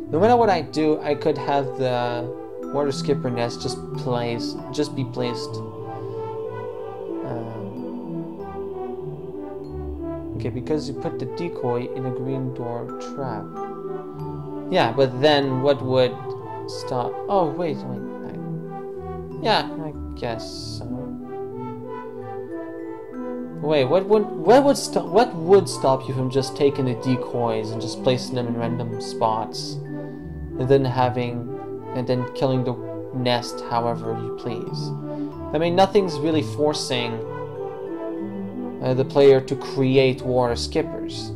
no matter what I do, I could have the water skipper nest just be placed. Okay, because you put the decoy in a green door trap. Yeah, but then what would stop? Oh wait. Yeah, I guess so. Wait, what would stop you from just taking the decoys and just placing them in random spots? And then killing the nest however you please. I mean, nothing's really forcing the player to create water skippers,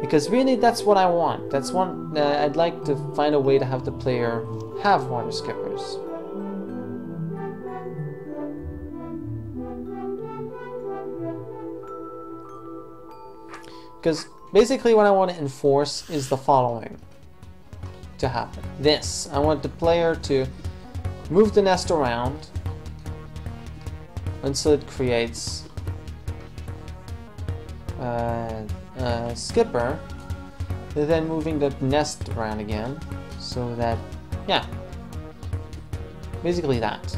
because really that's what I want. That's one. I'd like to find a way to have the player have water skippers. Because basically what I want to enforce is the following to happen. This. I want the player to move the nest around until it creates a skipper, and then moving the nest around again so that, yeah, basically that.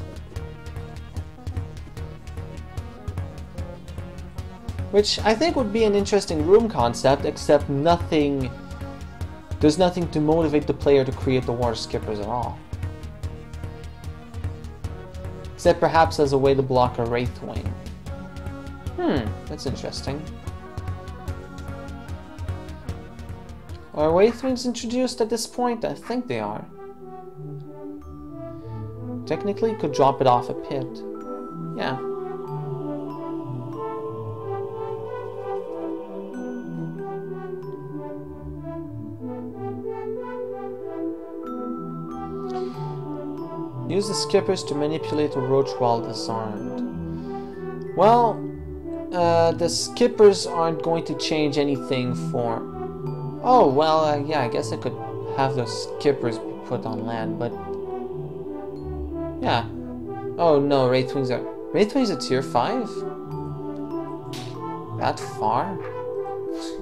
Which I think would be an interesting room concept, except there's nothing to motivate the player to create the water skippers at all. Except perhaps as a way to block a Wraithwing. That's interesting. Are Wraithwings introduced at this point? I think they are. Technically, you could drop it off a pit. Yeah. Use the skippers to manipulate a roach while disarmed. Well, the skippers aren't going to change anything for... Oh, well, yeah, I guess I could have those skippers be put on land, but... Yeah. Oh no, Wraithwings are tier 5? That far?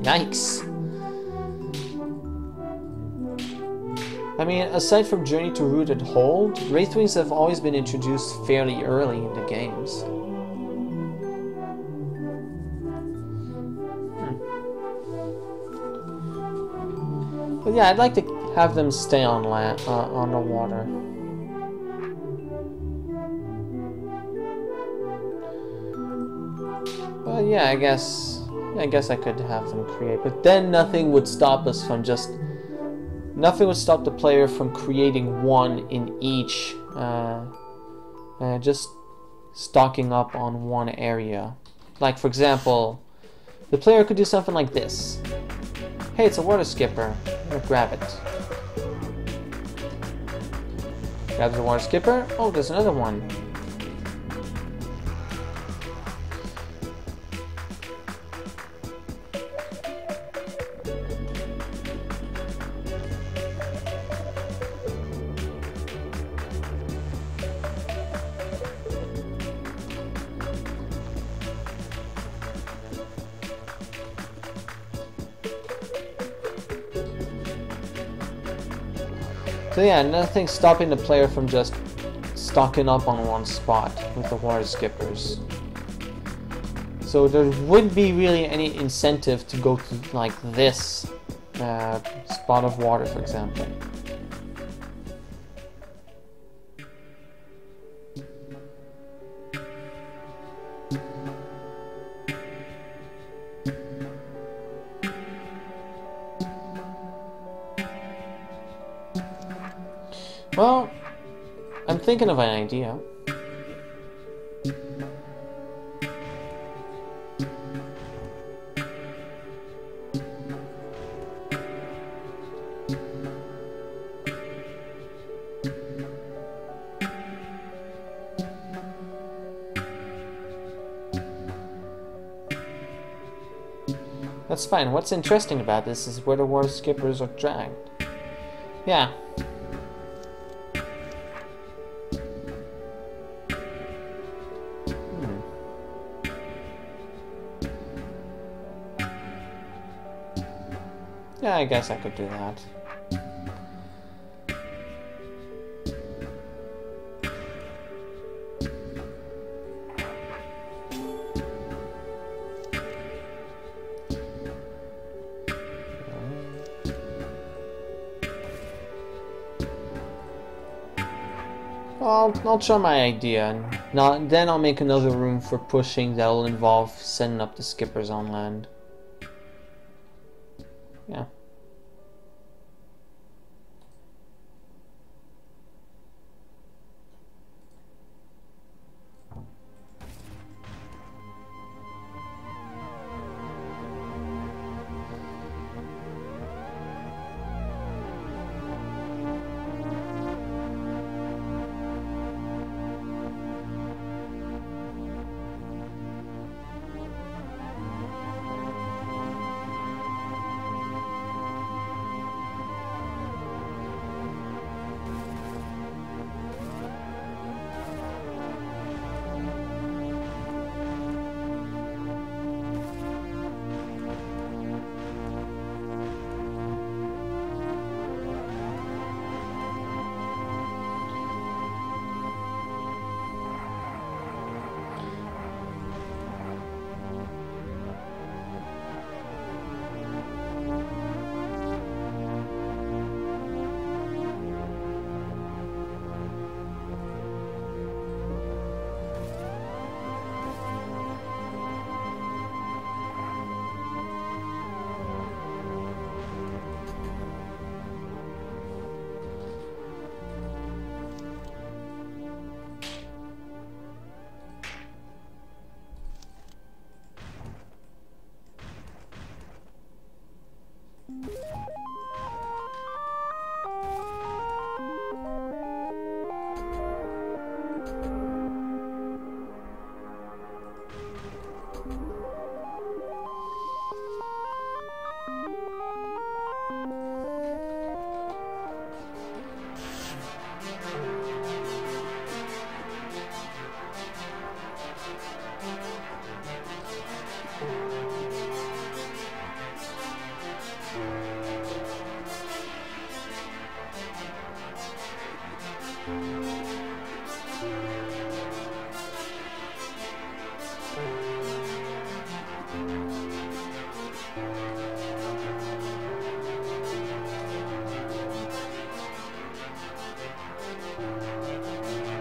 Yikes. I mean, aside from Journey to Rooted Hold, Wraithwings have always been introduced fairly early in the games. But yeah, I'd like to have them stay on land, on the water. But yeah, I guess I could have them create. But then nothing would stop us from nothing would stop the player from creating one in each. Just stocking up on one area. Like for example, the player could do something like this. Hey, it's a water skipper. I'm gonna grab it. Grab the water skipper. Oh, there's another one. So yeah, nothing stopping the player from just stocking up on one spot with the water skippers. So there wouldn't be really any incentive to go to like this spot of water, for example. Well, I'm thinking of an idea. That's fine. What's interesting about this is where the water skippers are dragged. Yeah. Yeah, I guess I could do that. I'll try my idea. Then I'll make another room for pushing that will involve sending up the skippers on land. Yeah.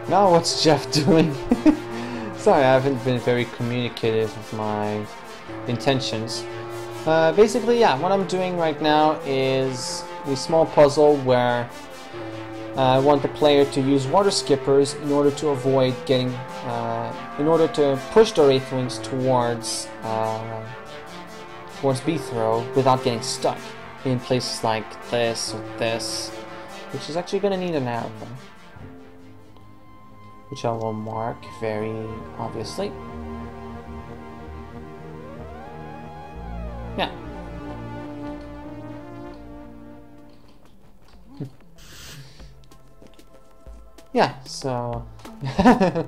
Now what's Jeff doing? Sorry, I haven't been very communicative with my intentions. Basically, yeah, what I'm doing right now is a small puzzle where I want the player to use water skippers in order to avoid getting, in order to push the Wraith Wings towards B throw without getting stuck in places like this or this, which is actually going to need an arrow, which I will mark very obviously. Yeah. Yeah, so I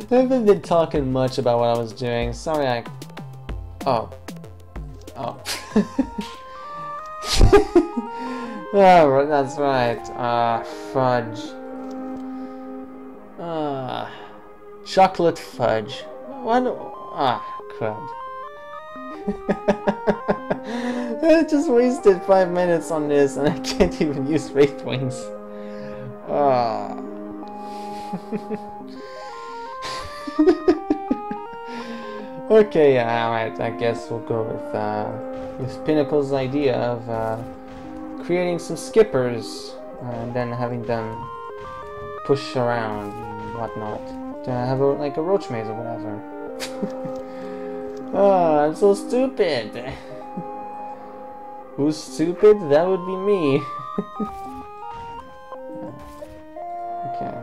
haven't been talking much about what I was doing. Sorry, Oh. Oh, that's right. Fudge. Chocolate fudge. What? Crud. I just wasted 5 minutes on this and I can't even use Wraith Wings. Okay, yeah, alright, I guess we'll go with Pinnacle's idea of creating some skippers and then having them push around and whatnot to have like a roach maze or whatever. I'm so stupid. Who's stupid? That would be me. Okay.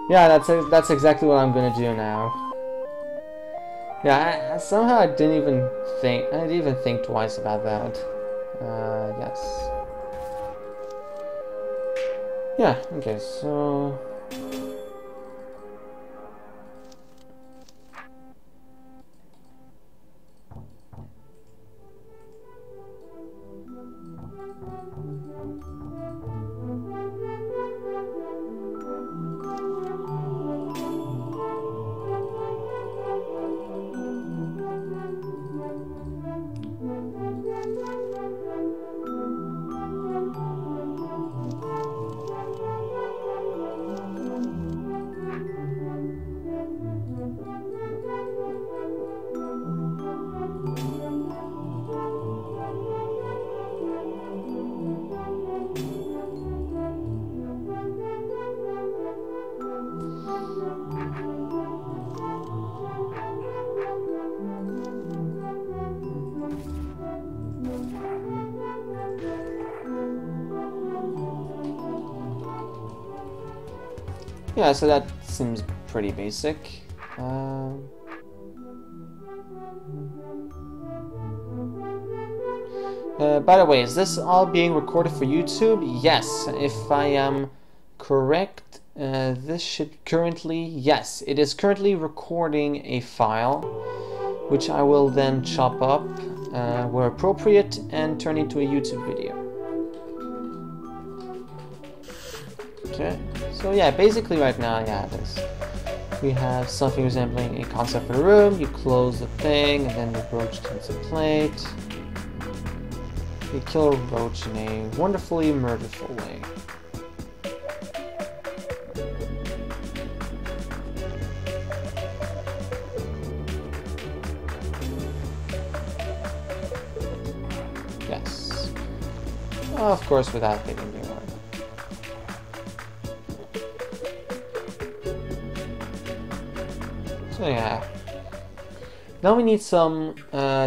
Yeah, that's exactly what I'm gonna do now. Yeah, somehow I didn't even think twice about that. Yes. Yeah. Okay. So. Yeah, so that seems pretty basic. By the way, is this all being recorded for YouTube? Yes, if I am correct, this should currently, yes, it is currently recording a file, which I will then chop up where appropriate and turn into a YouTube video. Okay, so yeah, basically right now, yeah, this. We have something resembling a concept for the room. You close the thing, and then the roach takes a plate. You kill a roach in a wonderfully murderful way. Yes. Of course, without hitting the order. So yeah. Now we need some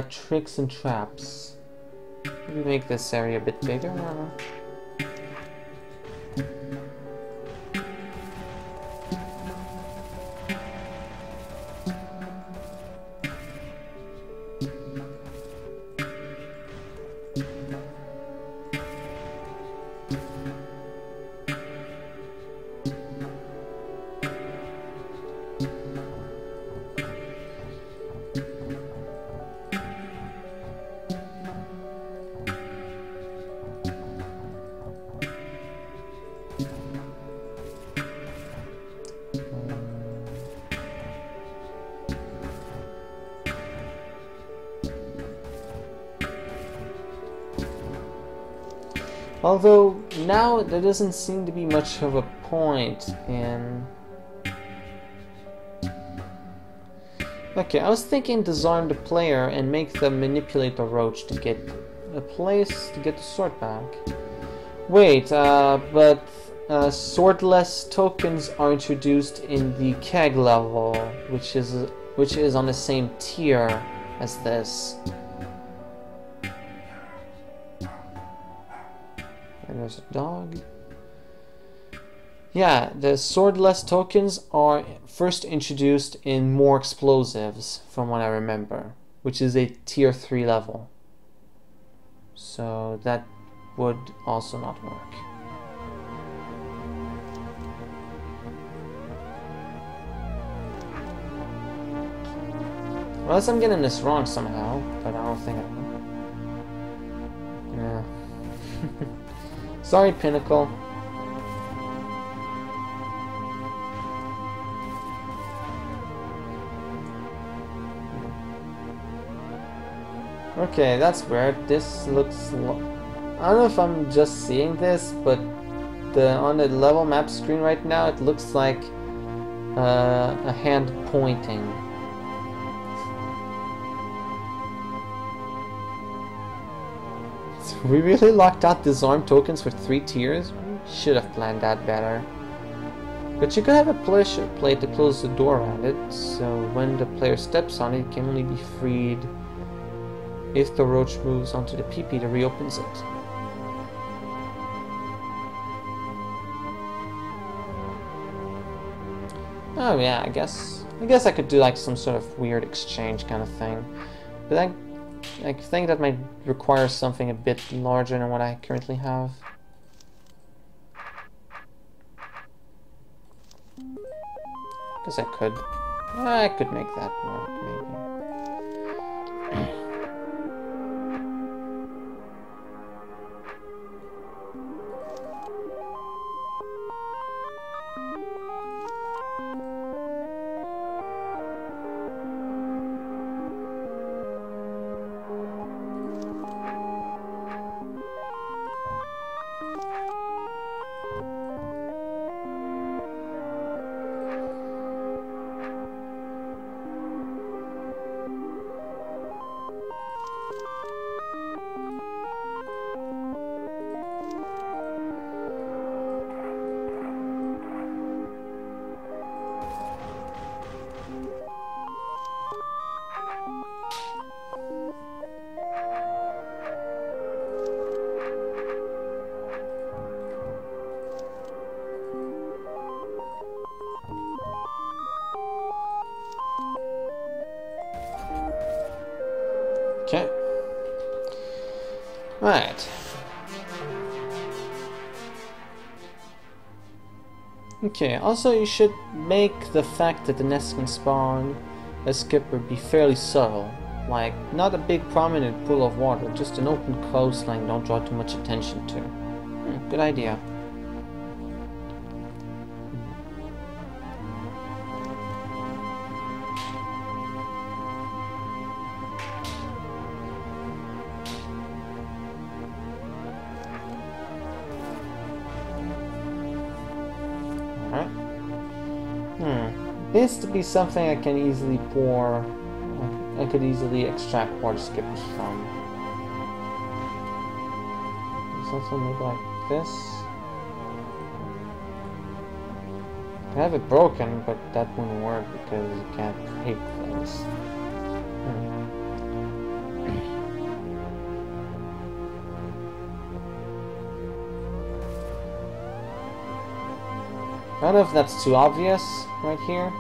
tricks and traps. Maybe make this area a bit bigger. Although now there doesn't seem to be much of a point in... Okay, I was thinking disarm the player and make them manipulate the roach to get a place to get the sword back. Wait, but swordless tokens are introduced in the keg level, which is on the same tier as this. And there's a dog. Yeah, the swordless tokens are first introduced in more explosives, from what I remember, which is a tier 3 level. So that would also not work. Unless I'm getting this wrong somehow, but I don't think I am. Yeah. Sorry, Pinnacle. Okay, that's weird. This looks... I don't know if I'm just seeing this, but on the level map screen right now, it looks like a hand pointing. We really locked out disarm tokens for 3 tiers? We should have planned that better. But you could have a pressure plate to close the door around it, so when the player steps on it, it can only be freed if the roach moves onto the PP that reopens it. Oh yeah, I guess I could do like some sort of weird exchange kind of thing. But I think that might require something a bit larger than what I currently have. Guess I could make that work, maybe. Okay. Right. Okay, also you should make the fact that the nest can spawn a skipper be fairly subtle. Like, not a big prominent pool of water, just an open coastline don't draw too much attention to. Good idea. This to be something I can easily pour. I could easily extract water skippers from. Something maybe like this. I have it broken, but that wouldn't work because you can't hit things. I don't know if that's too obvious right here.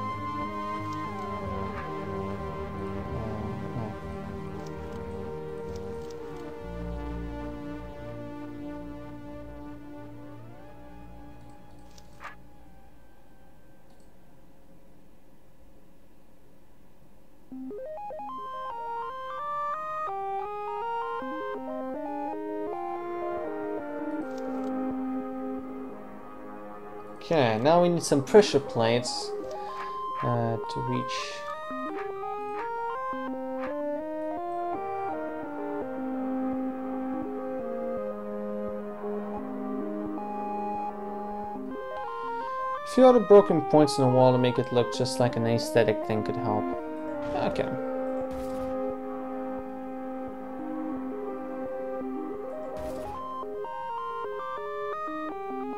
Okay, now we need some pressure plates to reach. few other broken points in the wall to make it look just like an aesthetic thing could help. Okay.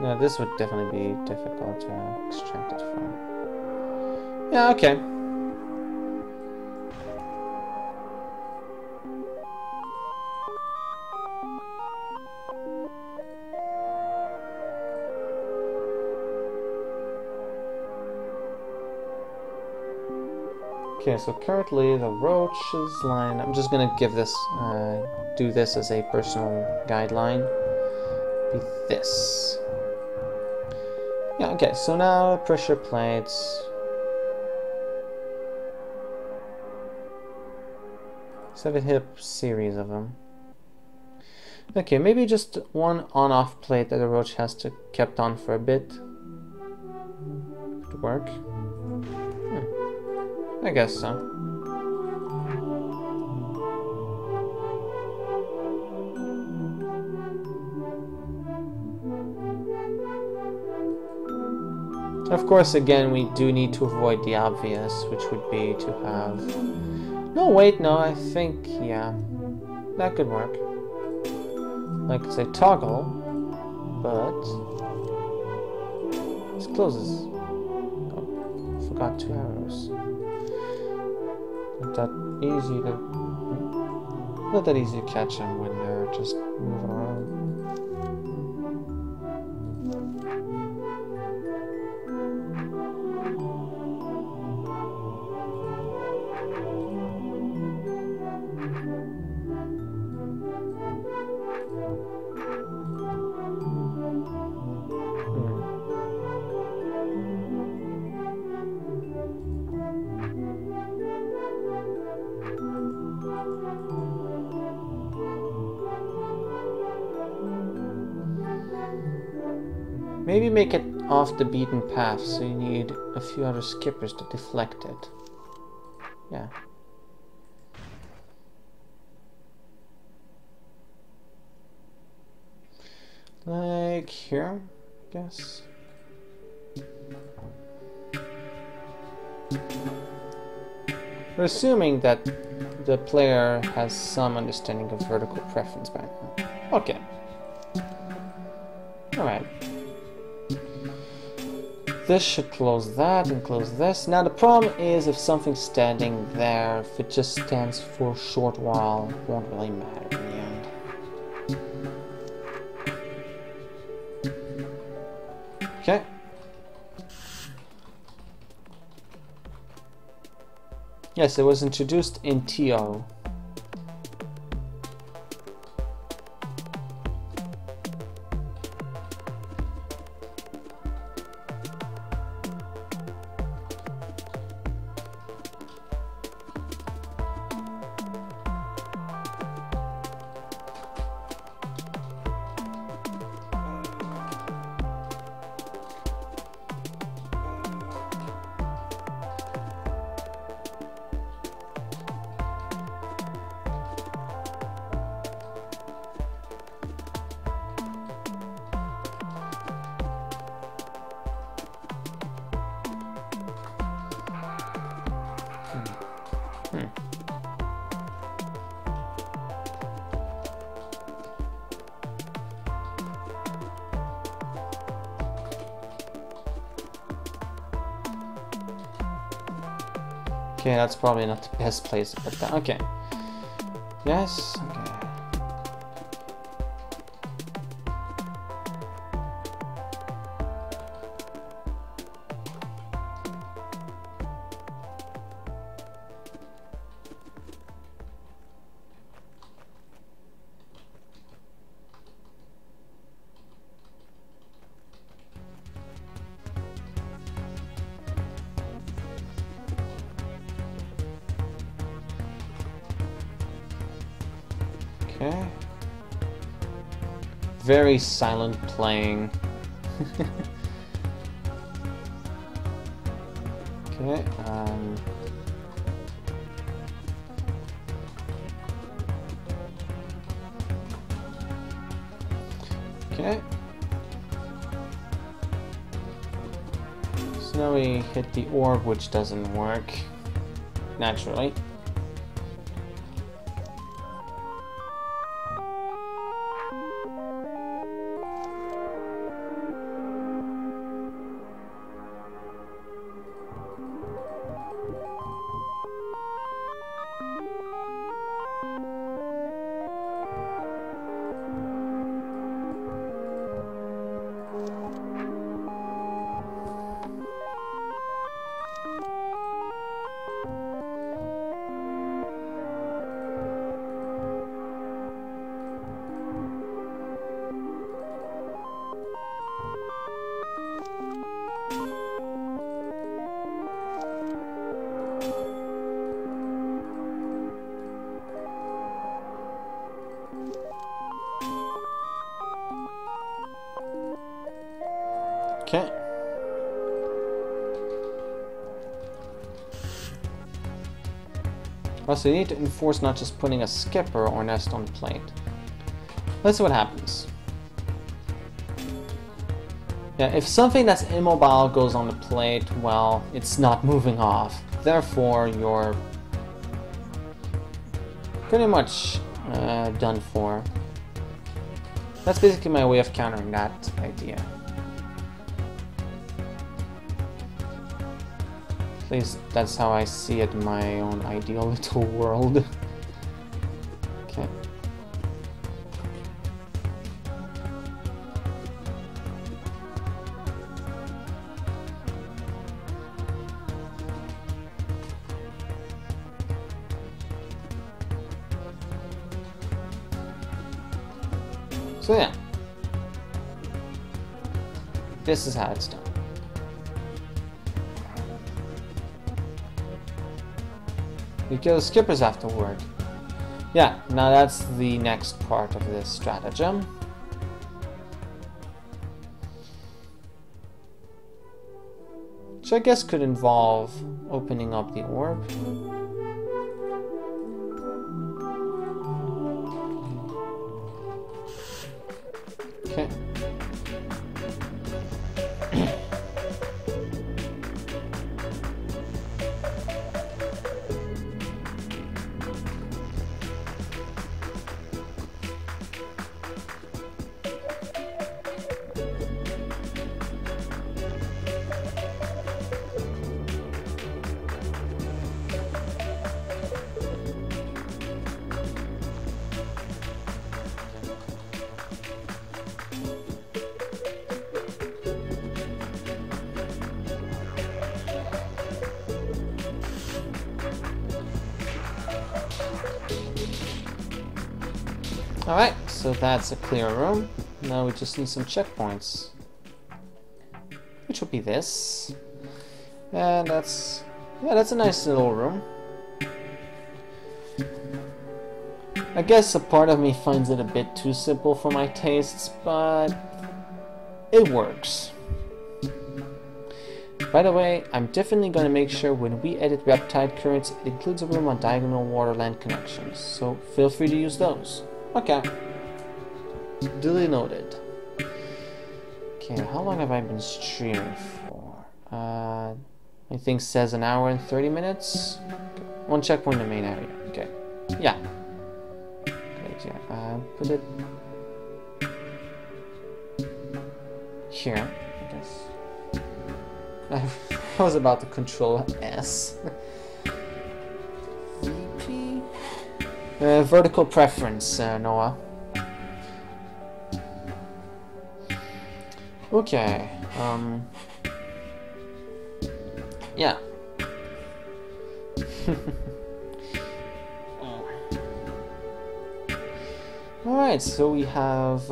Yeah, this would definitely be difficult to extract it from. Yeah, okay. Okay, so currently the roaches line, I'm just gonna give this, do this as a personal guideline, be this. Yeah, okay, so now pressure plates. 7-hip series of them. Okay, maybe just one on-off plate that the roach has to kept on for a bit. Could work. I guess so. Of course, again, we do need to avoid the obvious, which would be to have... No, wait, no, I think, yeah, that could work. Like, say, toggle, but... this closes. Oh, forgot 2 arrows. Not that easy to... not that easy to catch them when they're just moving around. Maybe make it off the beaten path, so you need a few other skippers to deflect it. Yeah. Like here, I guess. We're assuming that the player has some understanding of vertical preference by now. Okay. Alright. This should close that and close this. Now the problem is if something's standing there, if it just stands for a short while, it won't really matter in the end. Okay. Yes, it was introduced in TO. Okay, that's probably not the best place to put that. Okay. Yes, okay. Okay. Very silent playing. Okay, okay. So now we hit the orb, which doesn't work naturally. Okay. Also, you need to enforce not just putting a skipper or nest on the plate. Let's see what happens. Yeah, if something that's immobile goes on the plate, well, it's not moving off. Therefore, you're pretty much done for. That's basically my way of countering that idea. At least that's how I see it in my own ideal little world. Okay. So yeah. This is how it's done. Because skippers have to work. Yeah, now that's the next part of this stratagem. Which I guess could involve opening up the orb. Okay. Alright, so that's a clear room. Now we just need some checkpoints. Which will be this. And that's a nice little room. I guess a part of me finds it a bit too simple for my tastes, but it works. By the way, I'm definitely going to make sure when we edit Riptide Currents, it includes a room on diagonal water-land connections, so feel free to use those. Okay. Duly noted. Okay, how long have I been streaming for? I think says an hour and 30 minutes. Okay. One checkpoint in the main area. Okay. Yeah. Great, yeah. Put it here, I guess. I was about to control S. VP? Vertical preference, Noah. Okay, yeah. Alright, so we have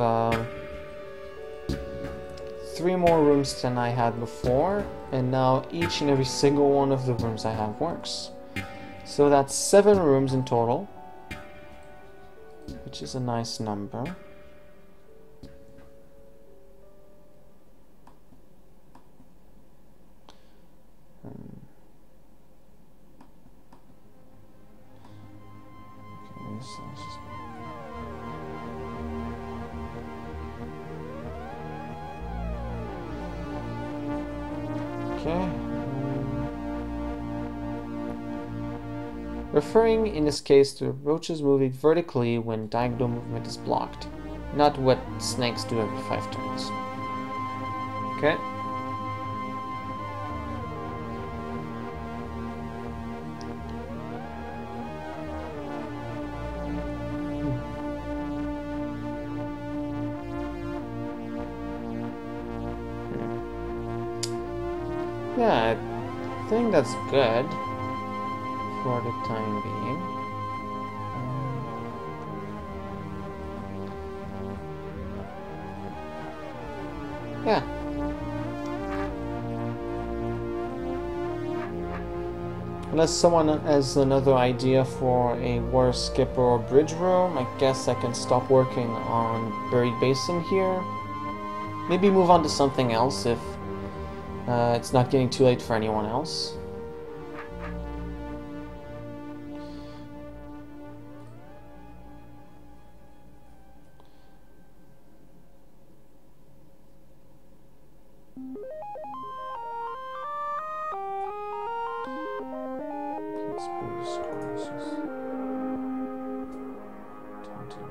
3 more rooms than I had before, and now each and every single one of the rooms I have works. So that's 7 rooms in total, which is a nice number. Okay, referring in this case to roaches moving vertically when diagonal movement is blocked, not what snakes do every 5 turns. Okay. Yeah, I think that's good for the time being. Yeah. Unless someone has another idea for a water skipper or bridge room, I guess I can stop working on Buried Basin here. Maybe move on to something else if it's not getting too late for anyone else.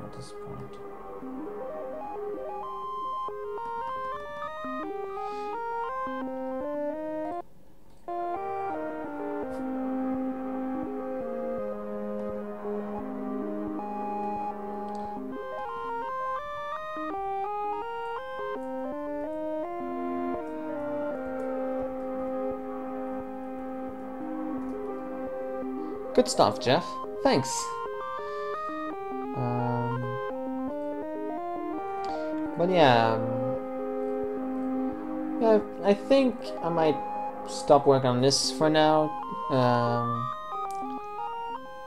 At this point. Good stuff, Jeff. Thanks. But yeah, I think I might stop working on this for now.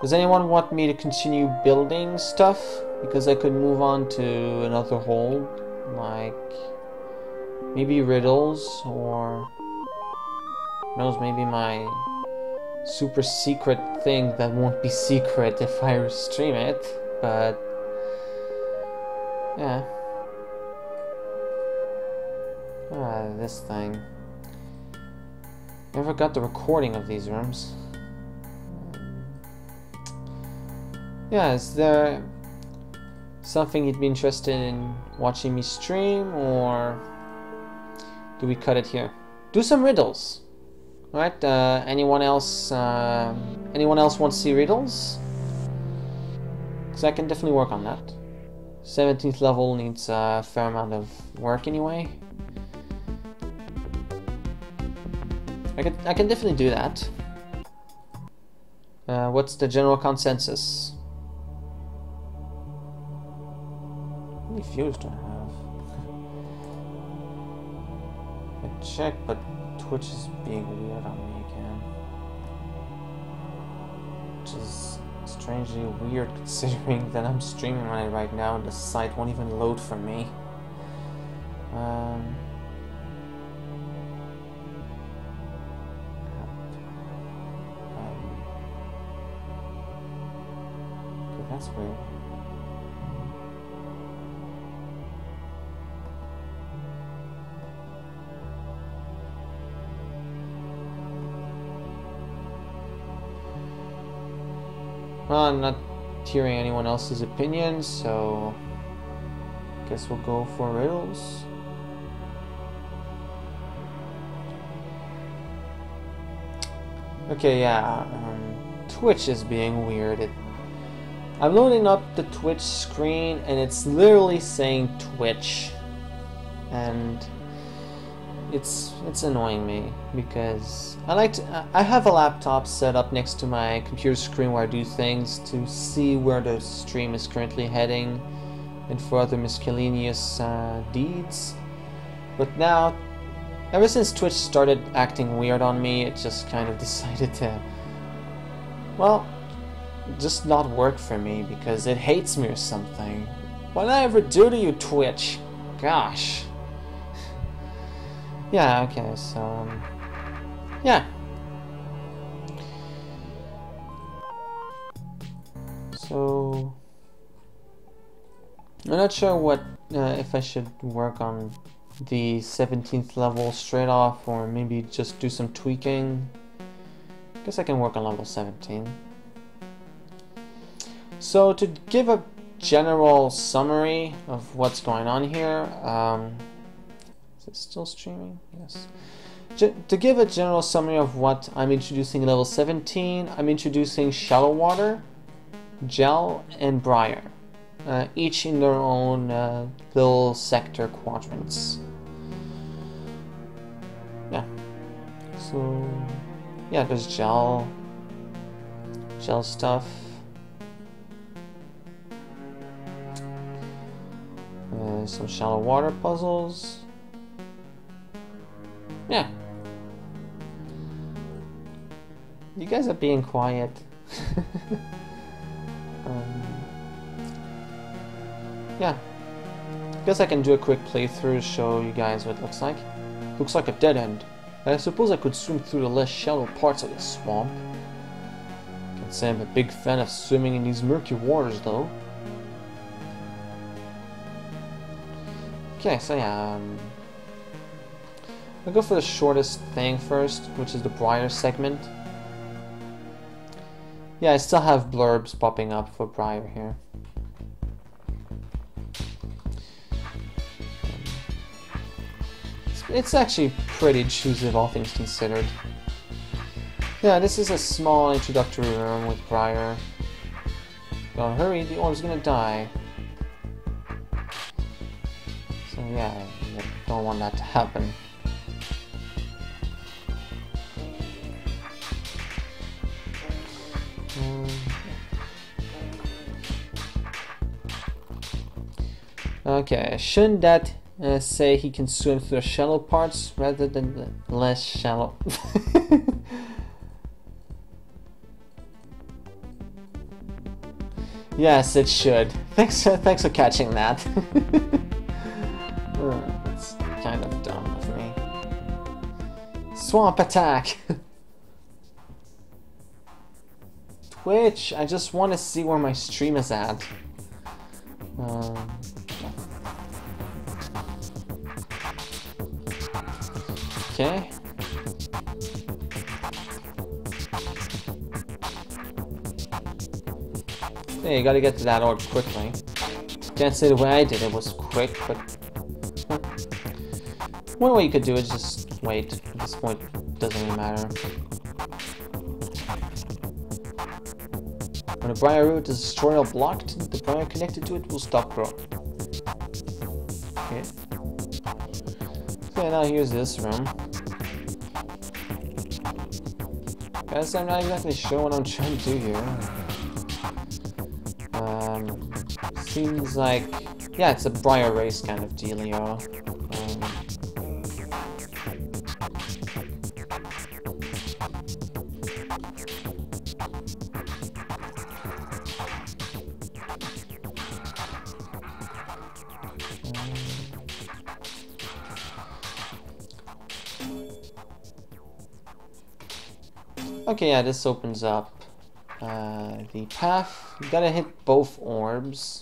Does anyone want me to continue building stuff? Because I could move on to another hold, like maybe Riddles, or who knows, maybe my super secret thing that won't be secret if I stream it, but yeah. This thing. Never got the recording of these rooms. Yeah, is there something you'd be interested in watching me stream, or do we cut it here? Do some riddles. Alright, anyone else want to see riddles? Because I can definitely work on that. 17th level needs a fair amount of work anyway. I can definitely do that. What's the general consensus? How many views do I have? I checked, but Twitch is being weird on me again. Which is strangely weird considering that I'm streaming on it right now and the site won't even load for me. That's weird. Well, I'm not hearing anyone else's opinion, so I guess we'll go for riddles. Okay, yeah, Twitch is being weird. I'm loading up the Twitch screen and it's literally saying Twitch, and it's annoying me because I have a laptop set up next to my computer screen where I do things to see where the stream is currently heading and for other miscellaneous deeds. But now, ever since Twitch started acting weird on me, it just kind of decided to, well, just not work for me because it hates me or something. What did I ever do to you, Twitch? Gosh. Yeah, okay, so yeah. So I'm not sure what if I should work on the 17th level straight off or maybe just do some tweaking. I guess I can work on level 17. So to give a general summary of what's going on here, is it still streaming? Yes. To give a general summary of what I'm introducing in level 17, I'm introducing shallow water, gel, and briar, each in their own little sector quadrants. Yeah. So yeah, there's gel stuff. Some shallow water puzzles. Yeah. You guys are being quiet. Yeah. Guess I can do a quick playthrough to show you guys what it looks like. Looks like a dead end. I suppose I could swim through the less shallow parts of the swamp. Can't say I'm a big fan of swimming in these murky waters though. Okay, so yeah, I'll go for the shortest thing first, which is the briar segment. Yeah, I still have blurbs popping up for briar here. It's actually pretty choosy, all things considered. Yeah, this is a small introductory room with briar. Don't hurry, the orb's gonna die. So yeah, I don't want that to happen. Okay, shouldn't that say he can swim through the shallow parts rather than the less shallow? Yes, it should. Thanks for catching that. That's kind of dumb of me. Swamp attack! Twitch, I just want to see where my stream is at. Okay. Hey, you gotta get to that orb quickly. Can't say the way I did it was quick, but one way you could do it is just wait. At this point, it doesn't really matter. When a briar root is destroyed or blocked, the briar connected to it will stop growing. Okay. Okay, now here's this room. Guys, I'm not exactly sure what I'm trying to do here. Seems like, yeah, it's a briar race kind of dealio. Okay, yeah, this opens up the path. You gotta hit both orbs.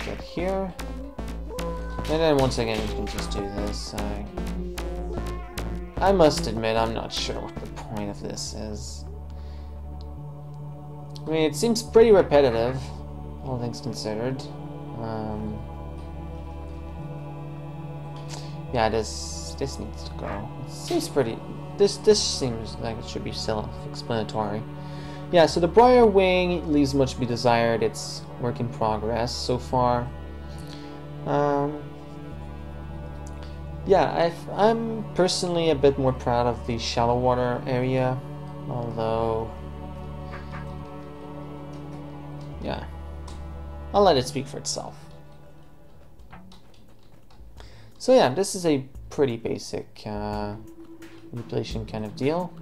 Get here. And then once again, you can just do this. I must admit, I'm not sure what the point of this is. I mean, it seems pretty repetitive, all things considered. Yeah, this needs to go. It seems pretty. This seems like it should be self-explanatory. Yeah, so the briar wing leaves much to be desired. It's work in progress so far. Yeah, I'm personally a bit more proud of the shallow water area, although, yeah, I'll let it speak for itself. So yeah, this is a pretty basic manipulation kind of deal.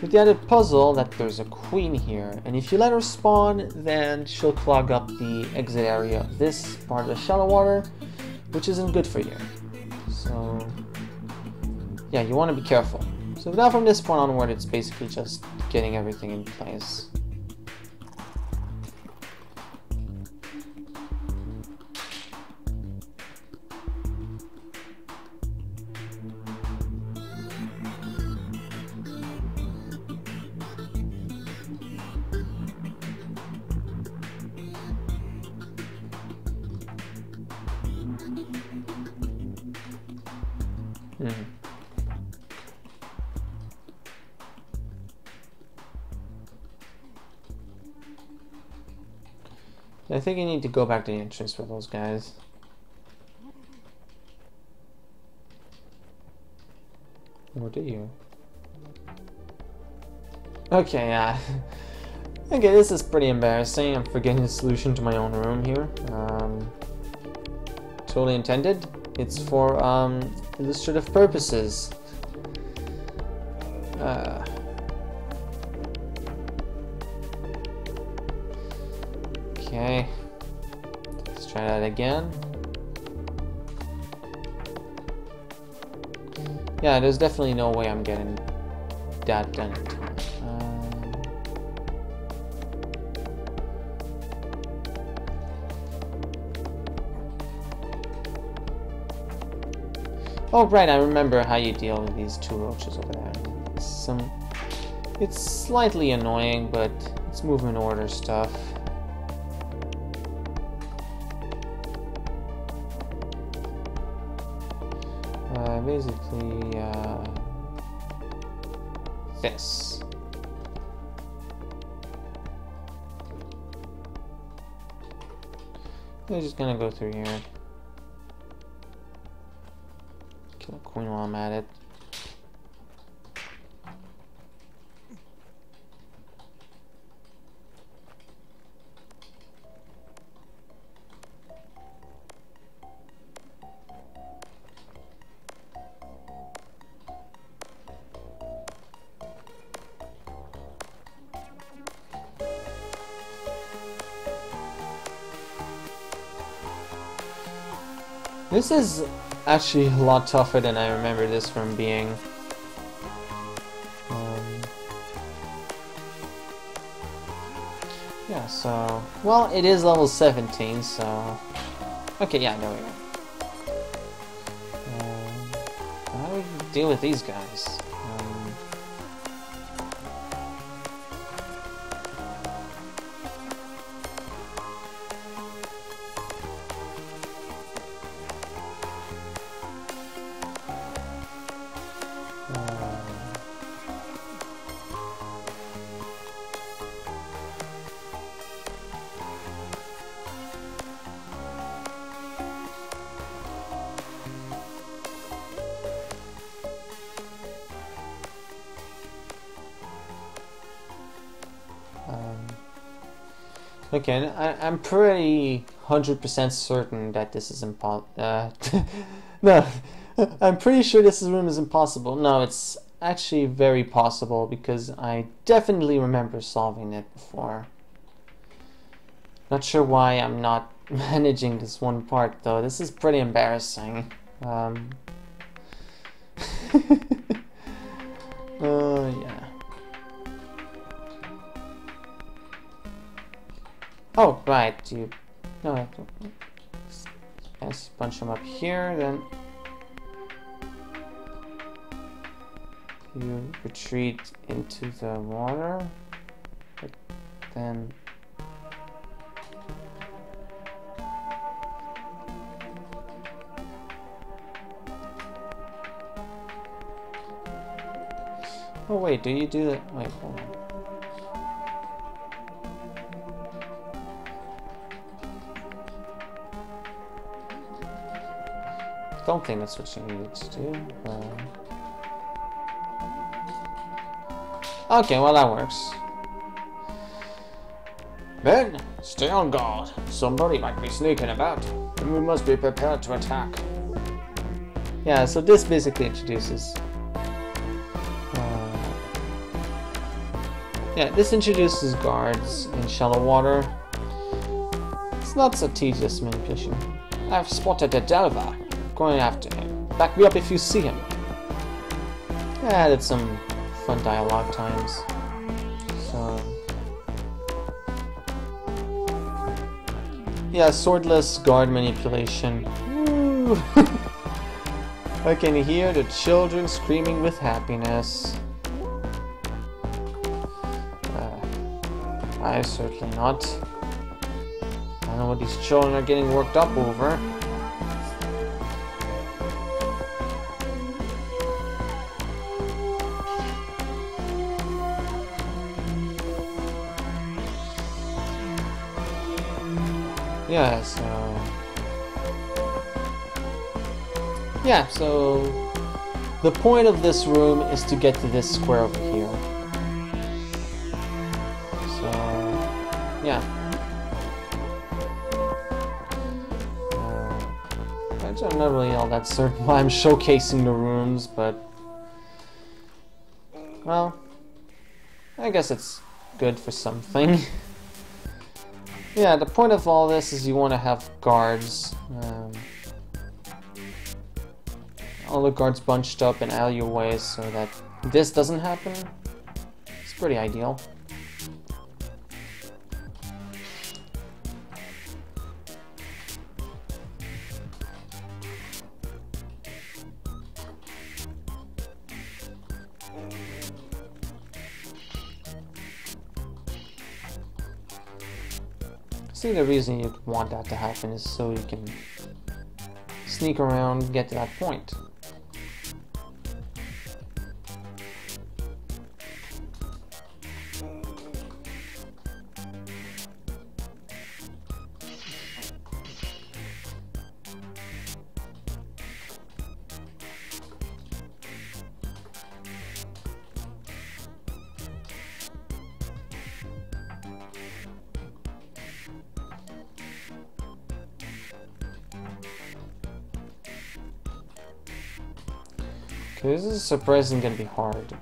With the added puzzle that there's a queen here, and if you let her spawn, then she'll clog up the exit area of this part of the shallow water, which isn't good for you. So yeah, you want to be careful. So now from this point onward, it's basically just getting everything in place. Mm-hmm. I think you need to go back to the entrance for those guys. Or do you? Okay, yeah. Okay, this is pretty embarrassing. I'm forgetting the solution to my own room here. Totally intended. It's for illustrative purposes. Okay. Let's try that again. Yeah, there's definitely no way I'm getting that done in time. Oh right, I remember how you deal with these two roaches over there. It's slightly annoying, but it's movement order stuff. Basically, this. I'm just gonna go through here. Kill a queen while I'm at it. This is actually a lot tougher than I remember this from being. Yeah, so... Well, it is level 17, so... Okay, yeah, there we go. How do we deal with these guys? Okay, I'm pretty 100% certain that this is impossible. No, I'm pretty sure this room is impossible. No, it's actually very possible because I definitely remember solving it before. Not sure why I'm not managing this one part though. This is pretty embarrassing. Yeah. Oh, right, you... No, let's punch them up here, then... You retreat into the water, but then... Oh wait, do you do that? Wait, hold on. Don't think that's what you needed to do. Okay, well that works. Men, stay on guard. Somebody might be sneaking about, and we must be prepared to attack. Yeah, so this basically introduces... yeah, this introduces guards in shallow water. It's not so tedious manipulation. I've spotted a delver. Going after him. Back me up if you see him. I added some fun dialogue times. So... yeah, swordless guard manipulation. Woo! I can hear the children screaming with happiness. I certainly not. I don't know what these children are getting worked up over. Yeah, so... Yeah, so... The point of this room is to get to this square over here. So... Yeah. I'm not really all that certain why I'm showcasing the rooms, but... Well... I guess it's good for something. Yeah, the point of all this is you want to have guards. All the guards bunched up in alleyways so that this doesn't happen. It's pretty ideal. See, the reason you'd want that to happen is so you can sneak around and get to that point. Okay, this is surprisingly gonna be hard.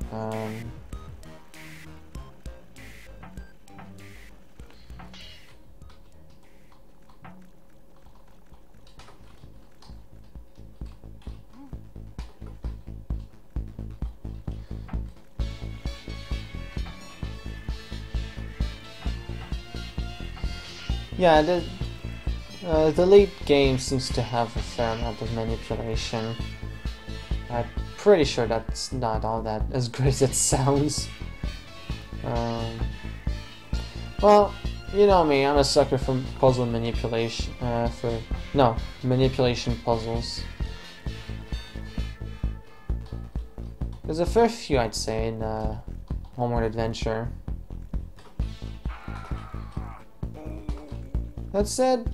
Yeah, the late game seems to have a fair amount of manipulation. I'm pretty sure that's not all that as great as it sounds. Well, you know me, I'm a sucker for puzzle manipulation. Manipulation puzzles. There's a fair few, I'd say, in Homeward Adventure. That said,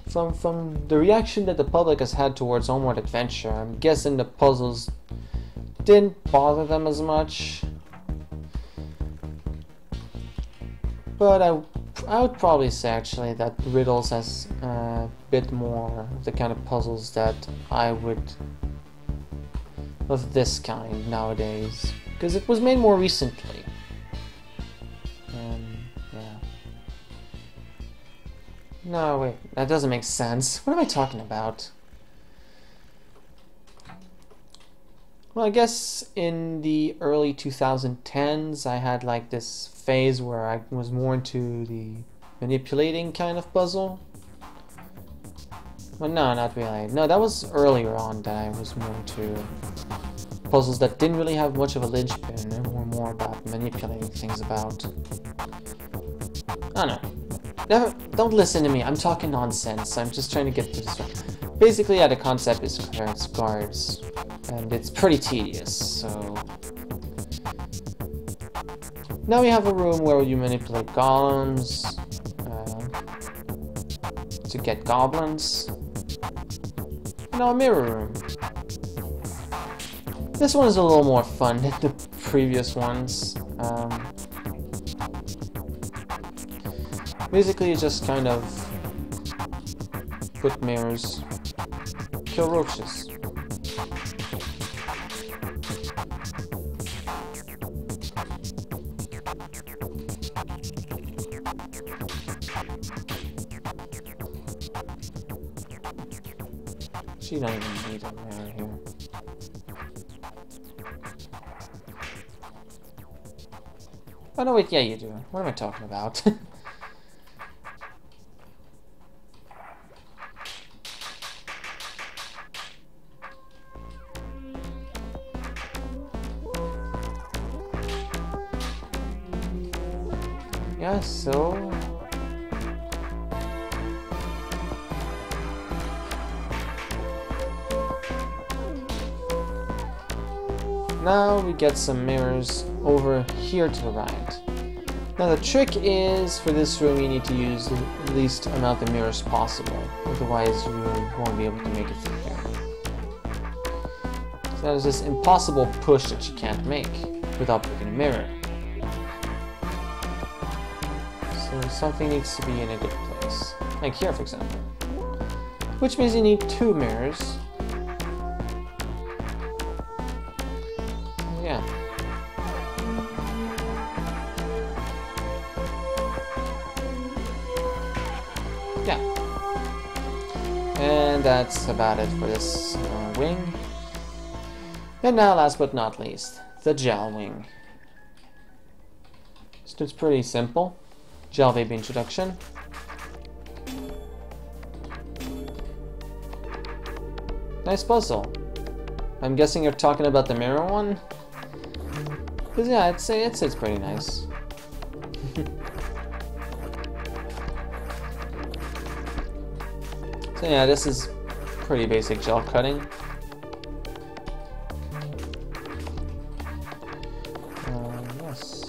from the reaction that the public has had towards Homeward Adventure, I'm guessing the puzzles didn't bother them as much. But I would probably say actually that Riddles has a bit more of the kind of puzzles that I would of this kind nowadays, because it was made more recently. Yeah. No, wait, that doesn't make sense. What am I talking about? Well, I guess in the early 2010s, I had like this phase where I was more into the manipulating kind of puzzle. Well, no, not really. No, that was earlier on that I was more into puzzles that didn't really have much of a linchpin and were more about manipulating things about. I don't know. Don't listen to me, I'm talking nonsense. I'm just trying to get to this one. Basically, yeah, the concept is clear, it's guards. And it's pretty tedious, so... Now we have a room where you manipulate golems to get goblins. Now a mirror room. This one is a little more fun than the previous ones. Basically, you just kind of put mirrors, kill roaches. She don't even need a mirror here. Oh no, wait, yeah, you do. What am I talking about? Yeah, so... Now we get some mirrors over here to the right. Now the trick is, for this room you need to use the least amount of mirrors possible, otherwise you won't be able to make it through here. So there's this impossible push that you can't make without putting a mirror. So something needs to be in a good place, like here for example. Which means you need 2 mirrors. Yeah. Yeah. And that's about it for this wing. And now, last but not least, the gel wing. So it's pretty simple. Gel baby introduction. Nice puzzle. I'm guessing you're talking about the mirror one? Because yeah, I'd say it's pretty nice. So yeah, this is pretty basic gel cutting. Yes.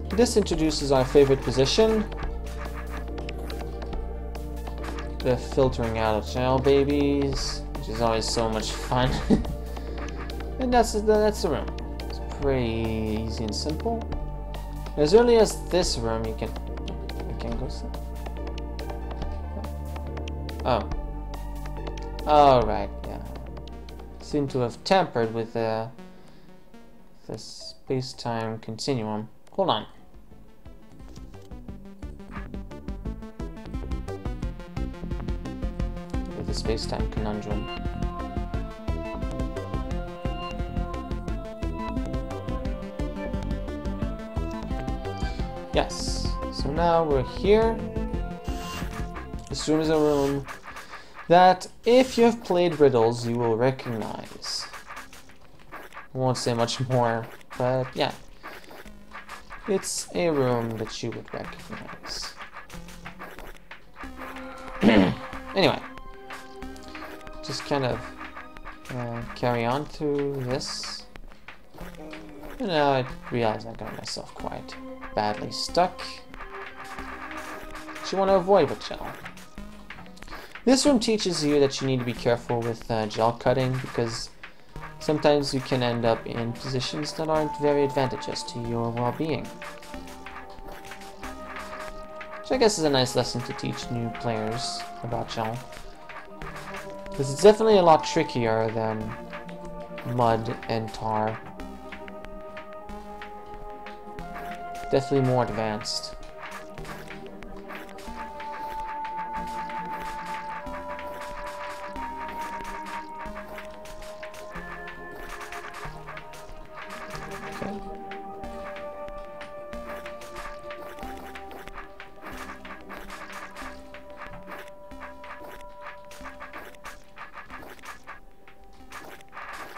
This introduces our favorite position. The filtering out of gel babies, which is always so much fun. And that's the room. It's pretty easy and simple. As early as this room, you can go see. Oh. Oh right, yeah. Seem to have tampered with the space-time continuum. Hold on. With the space-time conundrum. Yes. So now we're here. This room is a room that, if you have played Riddles, you will recognize. I won't say much more, but yeah. It's a room that you would recognize. Anyway. Just kind of carry on through this. And now I realize I got myself quite badly stuck. You want to avoid with gel. This room teaches you that you need to be careful with gel cutting, because sometimes you can end up in positions that aren't very advantageous to your well-being. Which I guess is a nice lesson to teach new players about gel. Because it's definitely a lot trickier than mud and tar. Definitely more advanced.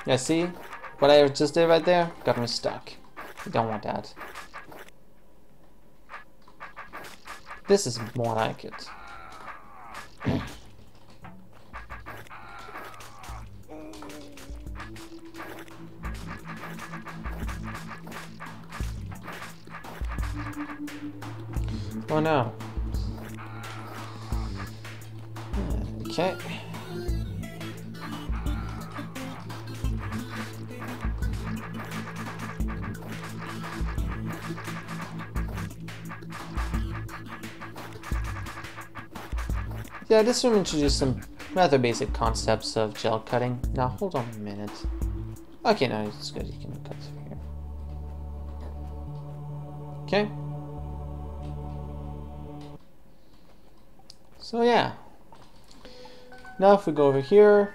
Yeah, see? What I just did right there got me stuck. You don't want that. This is more like it. Oh no. Okay. Yeah, this room introduced some rather basic concepts of gel cutting. Now, hold on a minute. Okay, no, it's good. You can cut through here. Okay. So yeah. Now if we go over here,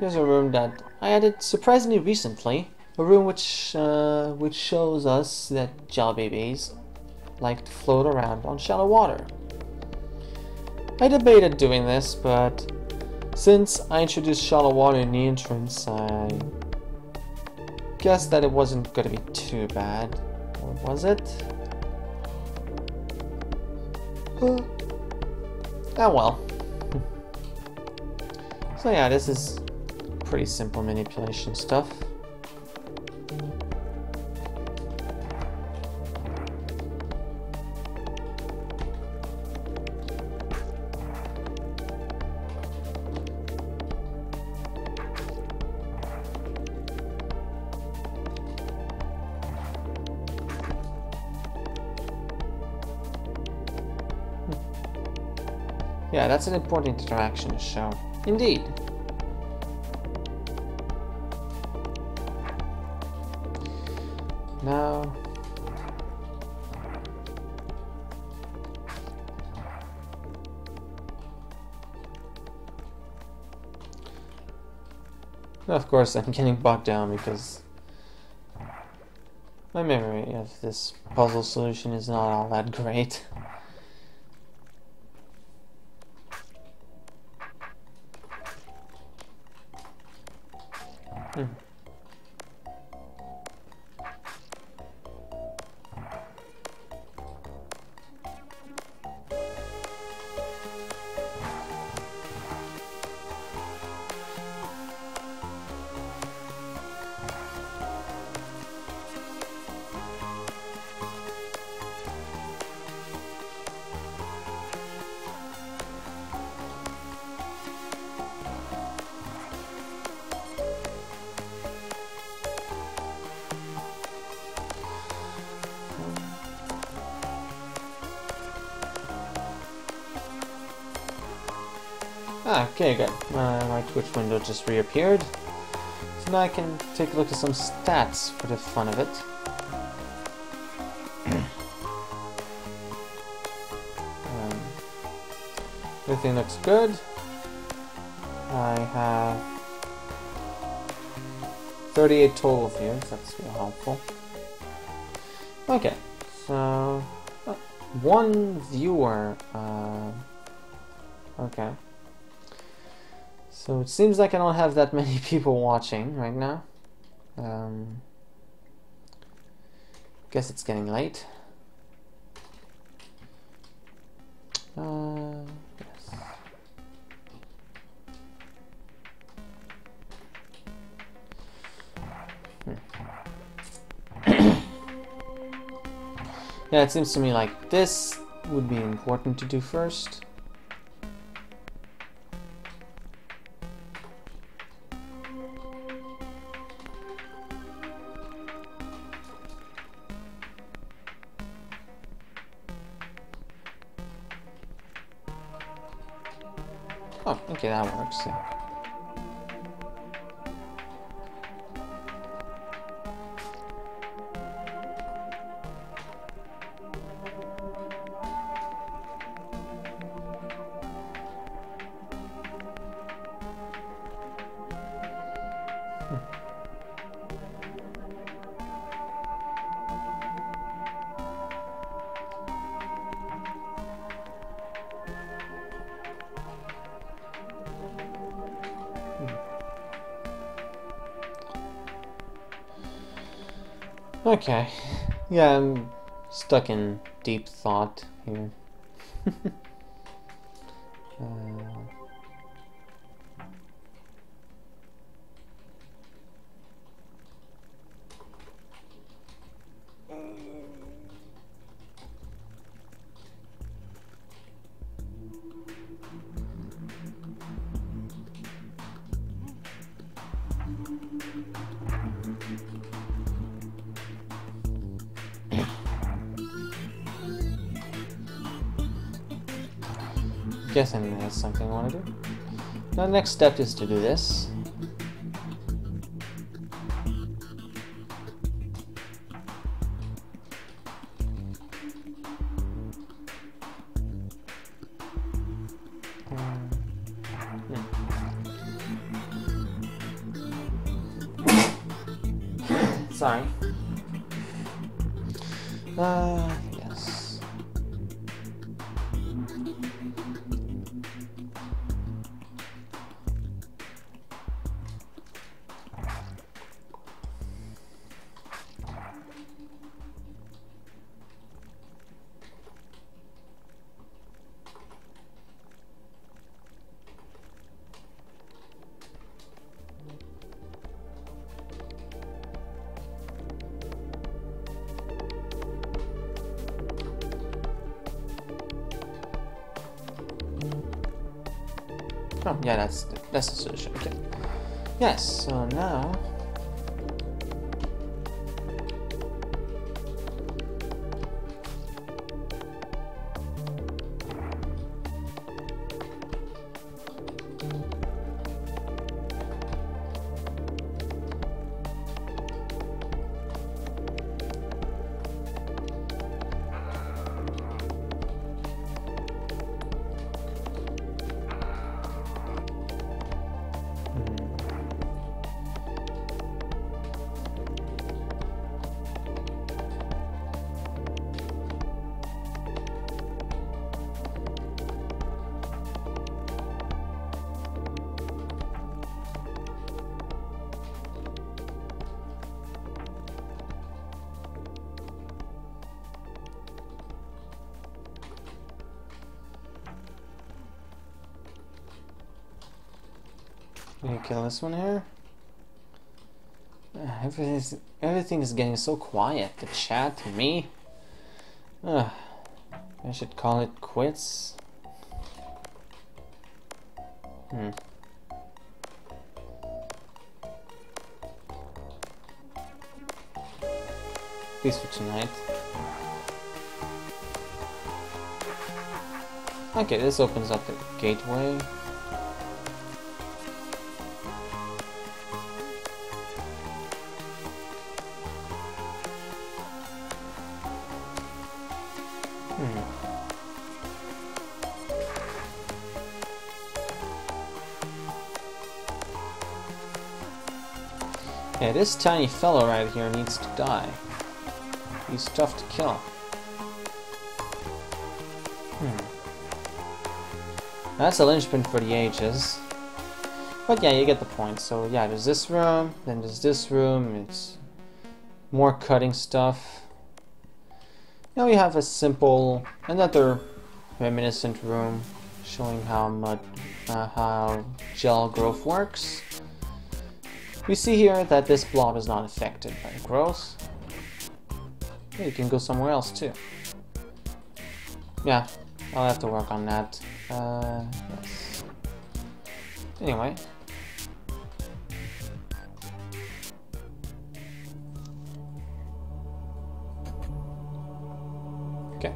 here's a room that I added surprisingly recently. A room which shows us that gel babies like to float around on shallow water. I debated doing this, but since I introduced shallow water in the entrance, I guessed that it wasn't going to be too bad. Or was it? Oh well. So yeah, this is pretty simple manipulation stuff. Yeah, that's an important interaction to show. Indeed. Now... Of course, I'm getting bogged down because my memory of this puzzle solution is not all that great. Okay, good. My Twitch window just reappeared. So now I can take a look at some stats for the fun of it. Everything looks good. I have 38 total views, that's real helpful. Okay, so one viewer. Okay. So it seems like I don't have that many people watching right now. Guess it's getting late. Yes. Yeah, it seems to me like this would be important to do first. Oh, okay, that works. Yeah. Okay, yeah, I'm stuck in deep thought here. Guessing that's something I want to do. Now the next step is to do this. Sorry. Yes. Oh, yeah, that's the solution. Okay. Yes. So now. Can you kill this one here? Everything is getting so quiet. The chat, me. I should call it quits. At least for tonight. Okay, this opens up the gateway. Yeah, this tiny fellow right here needs to die. He's tough to kill. That's a linchpin for the ages. But yeah, you get the point. So yeah, there's this room, then there's this room, it's more cutting stuff. Now we have a simple, another reminiscent room showing how gel growth works. We see here that this blob is not affected by the growth. You can go somewhere else too. Yeah, I'll have to work on that. Yes. Anyway. Okay.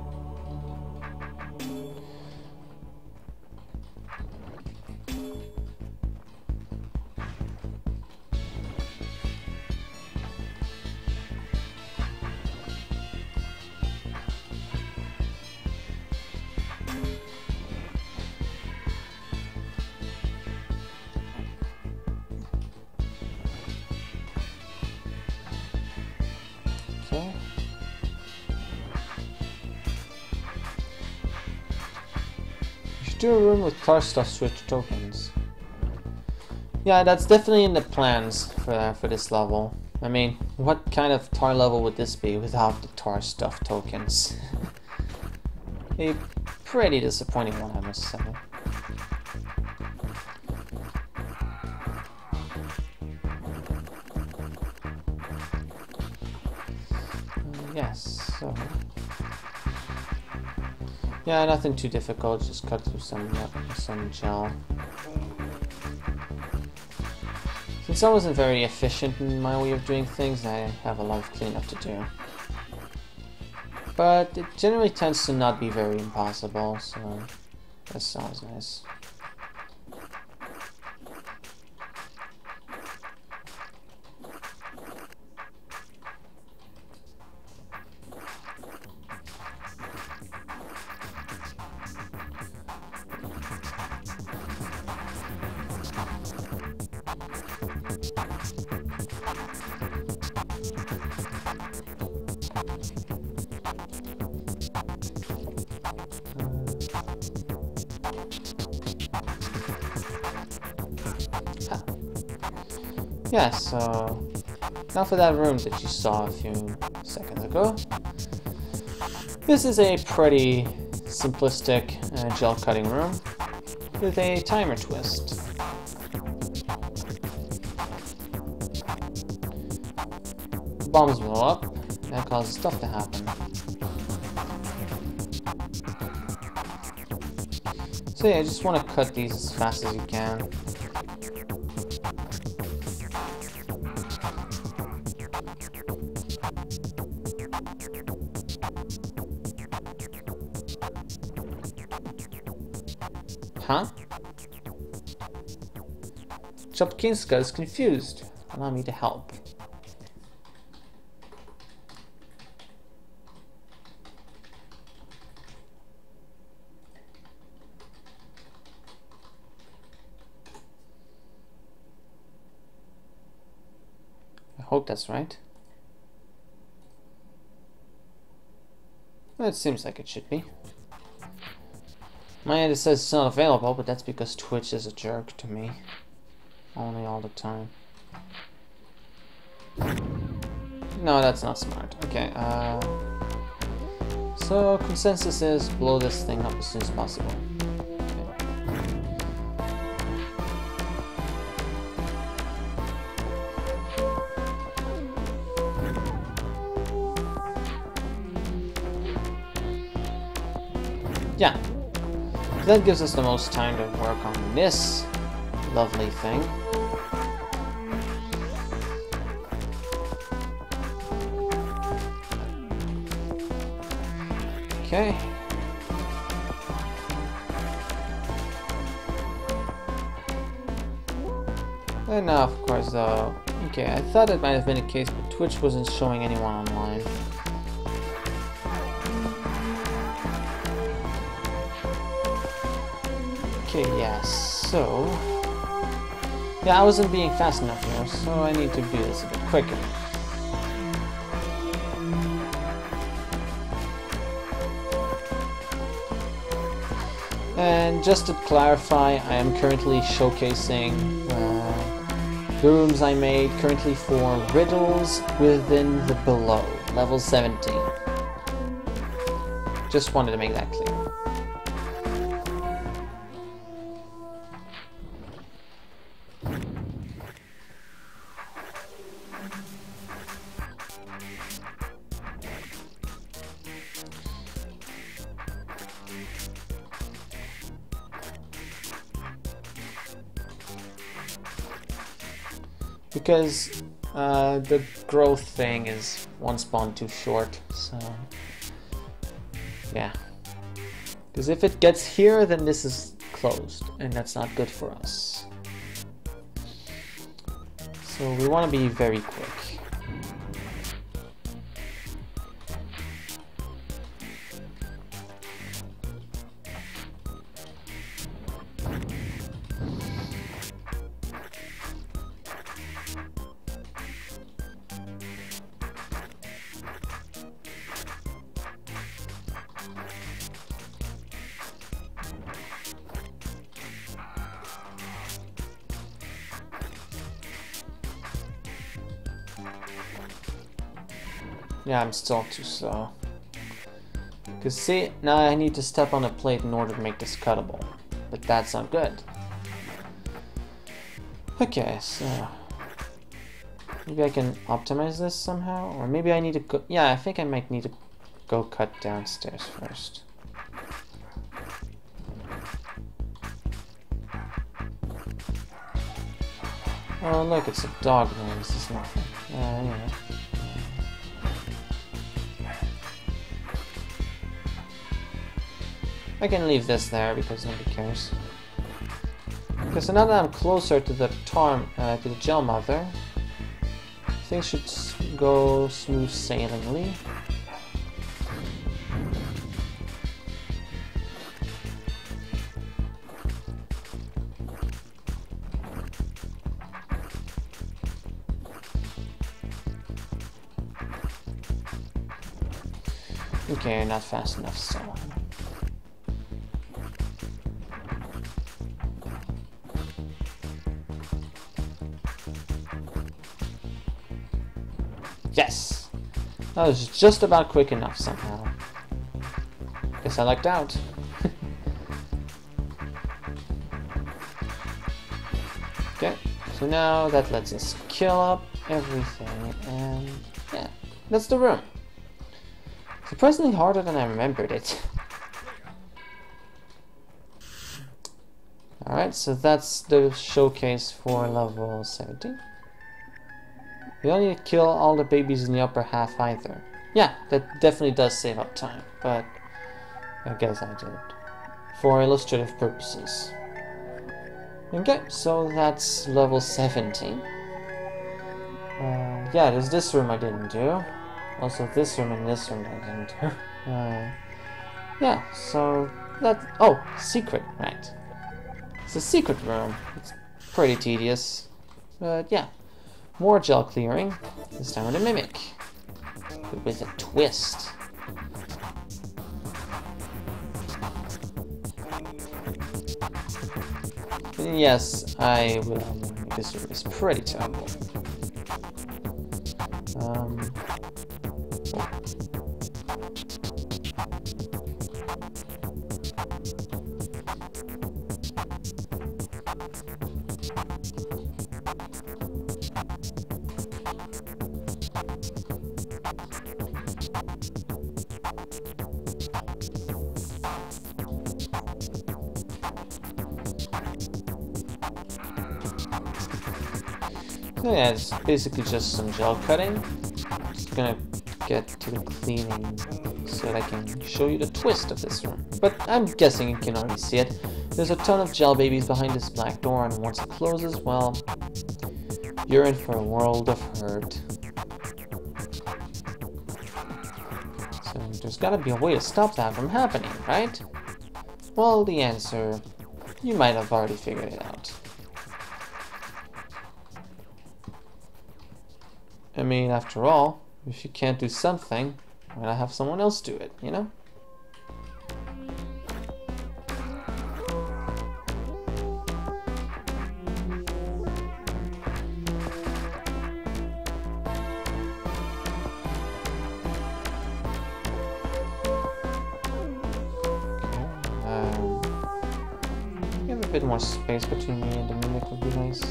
Okay. You should do a room with car stuff switch tokens. Yeah, that's definitely in the plans for this level. I mean, what kind of tar level would this be without the tar stuff tokens? A pretty disappointing one, I must say. Yes, so... yeah, nothing too difficult, just cut through some gel. Since I wasn't very efficient in my way of doing things, I have a lot of cleaning up to do. But it generally tends to not be very impossible, so that sounds nice. Yeah, so now for that room that you saw a few seconds ago. This is a pretty simplistic gel cutting room with a timer twist. Bombs blow up, and that causes stuff to happen. So yeah, I just want to cut these as fast as you can. Huh? Chopkinska is confused. Allow me to help. I hope that's right. Well, it seems like it should be. My end, it says it's not available, but that's because Twitch is a jerk to me. Only all the time. No, that's not smart. Okay, so consensus is blow this thing up as soon as possible. Okay. yeah, that gives us the most time to work on this lovely thing. Okay. And now, of course, though, okay, I thought it might have been a case, but Twitch wasn't showing anyone online. Okay, yeah, so... yeah, I wasn't being fast enough here, so I need to do this a bit quicker. And just to clarify, I am currently showcasing the rooms I made currently for Riddles within the below, level 17. Just wanted to make that clear. Because the growth thing is one spawn too short, so yeah. Because if it gets here, then this is closed, and that's not good for us. So we want to be very quick. Yeah, I'm still too slow. Because see, now I need to step on a plate in order to make this cuttable. But that's not good. Okay, so... maybe I can optimize this somehow? Or maybe I need to go... yeah, I think I might need to go cut downstairs first. Oh look, it's a dog room. This is nothing. Anyway. I can leave this there because nobody cares. Okay, so now that I'm closer to the gel mother, things should go smooth sailingly. Okay, not fast enough, so... yes! That was just about quick enough somehow. Guess I lucked out. Okay, so now that lets us kill up everything, and yeah, that's the room. Surprisingly harder than I remembered it. Alright, so that's the showcase for level 17. We don't need to kill all the babies in the upper half either. Yeah, that definitely does save up time, but I guess I did. For illustrative purposes. Okay, so that's level 17. Yeah, there's this room I didn't do. Also this room and this room I didn't do. Yeah, so that... oh, secret, right. It's a secret room. It's pretty tedious, but yeah. More gel clearing, this time with a mimic, but with a twist. And yes, I will admit this room is pretty terrible. Yeah, it's basically just some gel cutting. Just gonna get to the cleaning so that I can show you the twist of this one. But I'm guessing you can already see it. There's a ton of gel babies behind this black door, and once it closes, well, you're in for a world of hurt. So there's gotta be a way to stop that from happening, right? Well, the answer, you might have already figured it out. I mean, after all, if you can't do something, why not have someone else do it, you know? Give a bit more space between me and the mimic would be nice.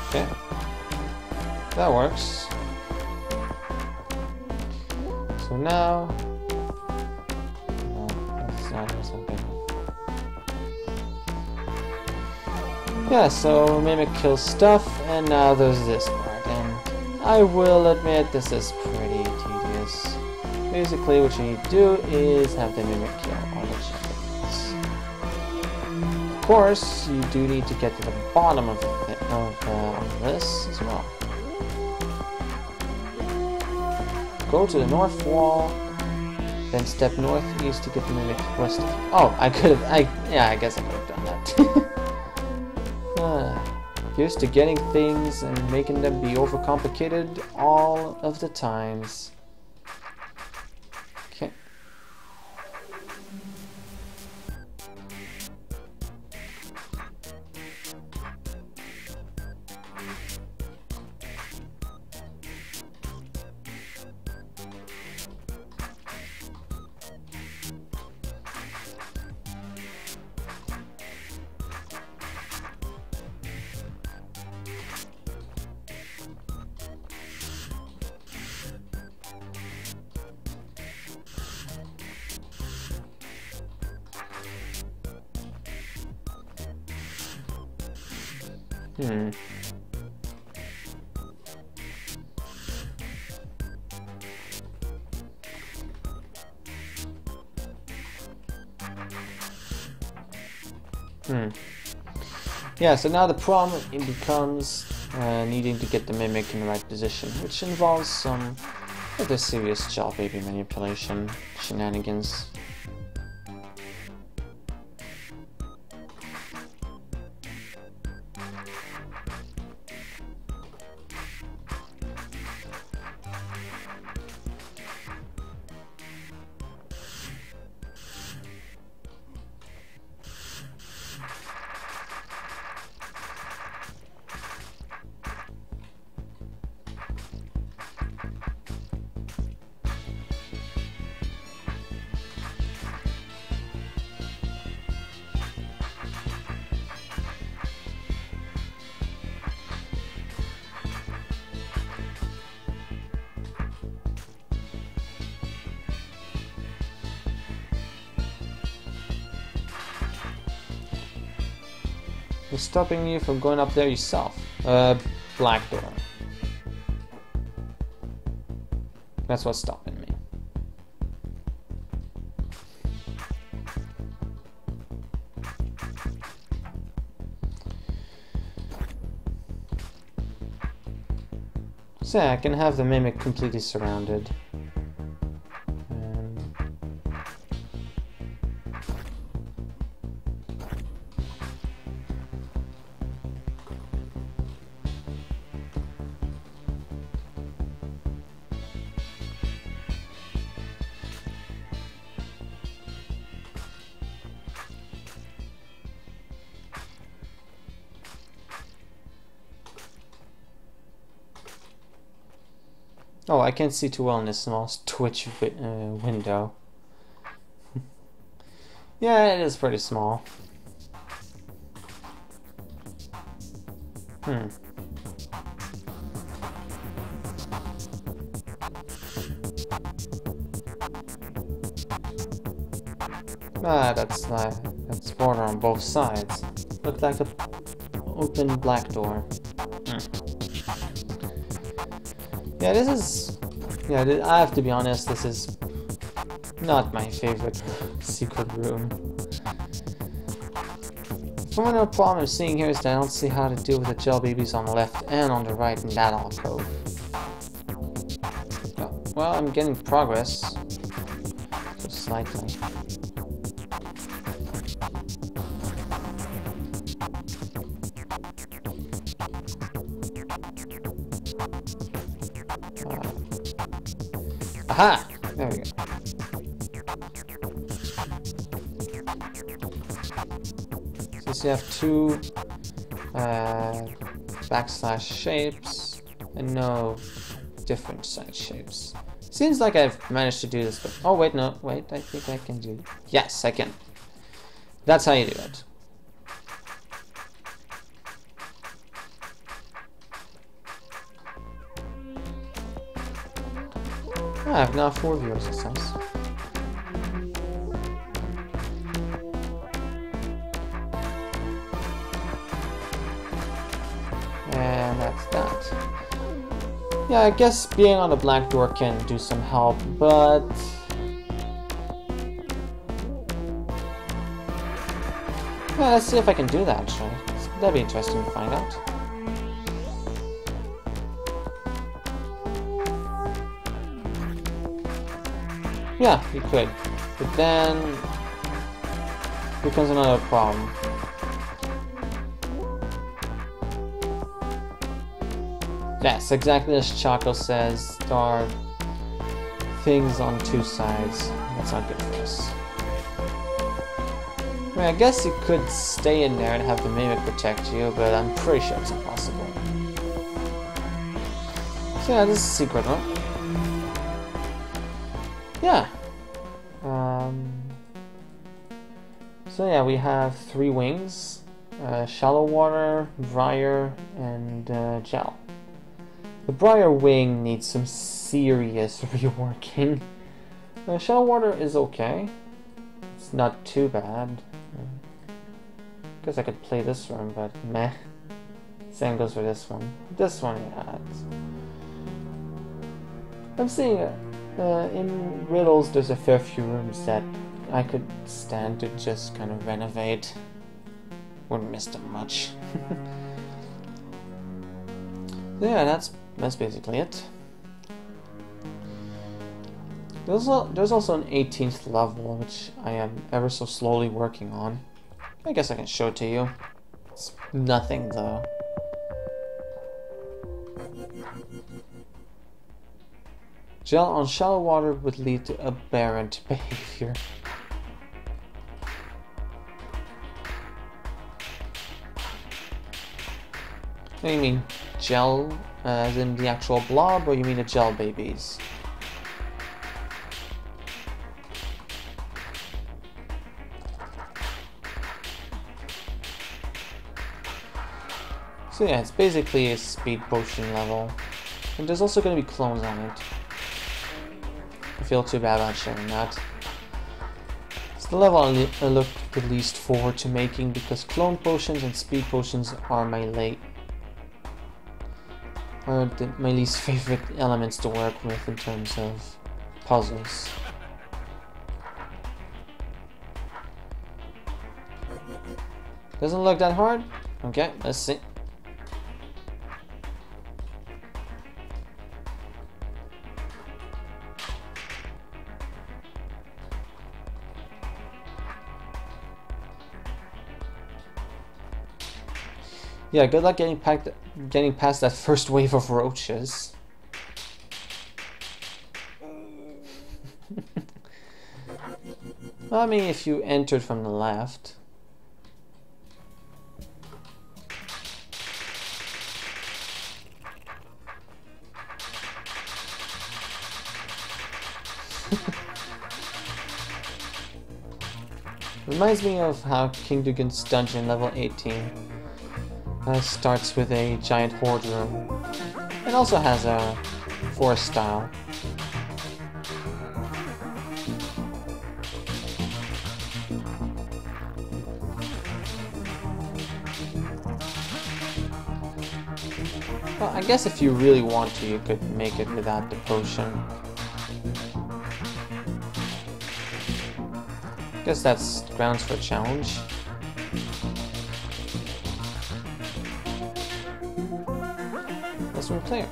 Okay, that works. So now, that's not something. Yeah, so Mimic kills stuff, and now there's this part, and I will admit this is pretty tedious. Basically, what you need to do is have the Mimic kill all the chickens. Of course, you do need to get to the bottom of this as well. Go to the north wall, then step northeast to get the Mimic west. Oh, I guess I could have done that. Used to getting things and making them be overcomplicated all of the times. Okay. Yeah, so now the problem becomes needing to get the Mimic in the right position, which involves some rather serious gel baby manipulation shenanigans. What's stopping you from going up there yourself? Black door. That's what's stopping me. So yeah, I can have the Mimic completely surrounded. Oh, I can't see too well in this small Twitch window. Yeah, it is pretty small. Ah, that's water on both sides. Looked like an open black door. Yeah, this is... Yeah, I have to be honest, this is not my favorite secret room. The only problem I'm seeing here is that I don't see how to deal with the gel babies on the left and on the right in that alcove. Oh, well, I'm getting progress. Just slightly. Aha! There we go. Since you have two backslash shapes and no different side shapes. Seems like I've managed to do this, but oh wait, no, wait, I think I can do it. Yes, I can. That's how you do it. I have now 4 viewers, it says. And that's that. Yeah, I guess being on the black door can do some help, but... Yeah, let's see if I can do that, actually. That'd be interesting to find out. Yeah, you could. But then... becomes another problem. Yes, exactly as Chaco says, there are things on 2 sides. That's not good for us. I mean, I guess you could stay in there and have the Mimic protect you, but I'm pretty sure it's impossible. So yeah, this is a secret, huh? Yeah. So yeah, we have 3 wings. Shallow water, briar, and gel. The briar wing needs some serious reworking. Shallow water is okay. It's not too bad. Guess I could play this room, but meh. Same goes for this one. This one, yeah. I'm seeing in Riddles there's a fair few rooms that I could stand to just kind of renovate. Wouldn't miss them much. Yeah, that's basically it. There's also an 18th level, which I am ever so slowly working on. I guess I can show it to you. It's nothing though. Gel on shallow water would lead to aberrant behavior. What do you mean? Gel as in the actual blob, or you mean the gel babies? So yeah, it's basically a speed potion level. And there's also going to be clones on it. I feel too bad about sharing that. It's the level I look the least forward to making, because clone potions and speed potions are my least favorite elements to work with in terms of puzzles. Doesn't look that hard? Okay, let's see. Yeah, good luck getting past that first wave of roaches. Well, I mean, if you entered from the left. Reminds me of how King Dugan's dungeon level 18 starts with a giant horde room. It also has a forest style. Well, I guess if you really want to, you could make it without the potion. I guess that's grounds for a challenge. That's one player.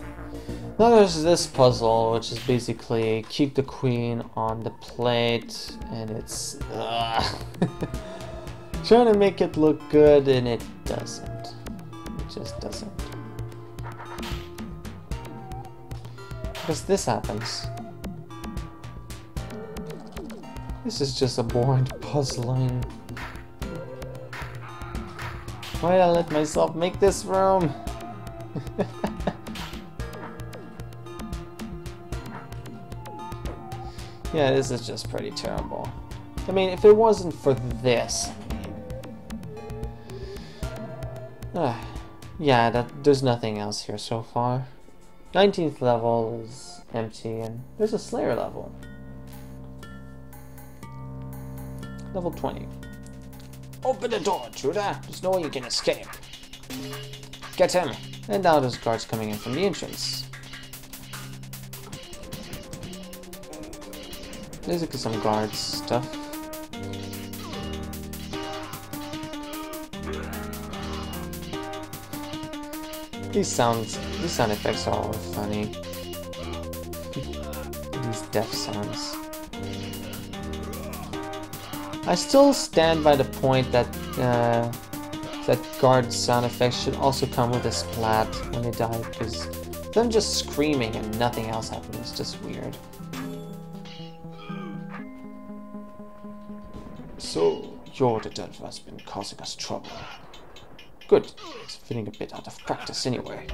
Now there's this puzzle, which is basically keep the queen on the plate, and it's trying to make it look good, and it doesn't. It just doesn't. Because this happens. This is just a boring puzzling. Why did I let myself make this room? Yeah, this is just pretty terrible. I mean, if it wasn't for this, yeah, there's nothing else here so far. 19th level is empty, and there's a Slayer level. Level 20. Open the door, Truda! There's no way you can escape. Get him! And now there's guards coming in from the entrance. Basically some guards stuff. These sound effects are all funny. These death sounds. I still stand by the point that that guard sound effects should also come with a splat when they die, because them just screaming and nothing else happening is just weird. So, you're the devil who has been causing us trouble. Good. It's feeling a bit out of practice anyway.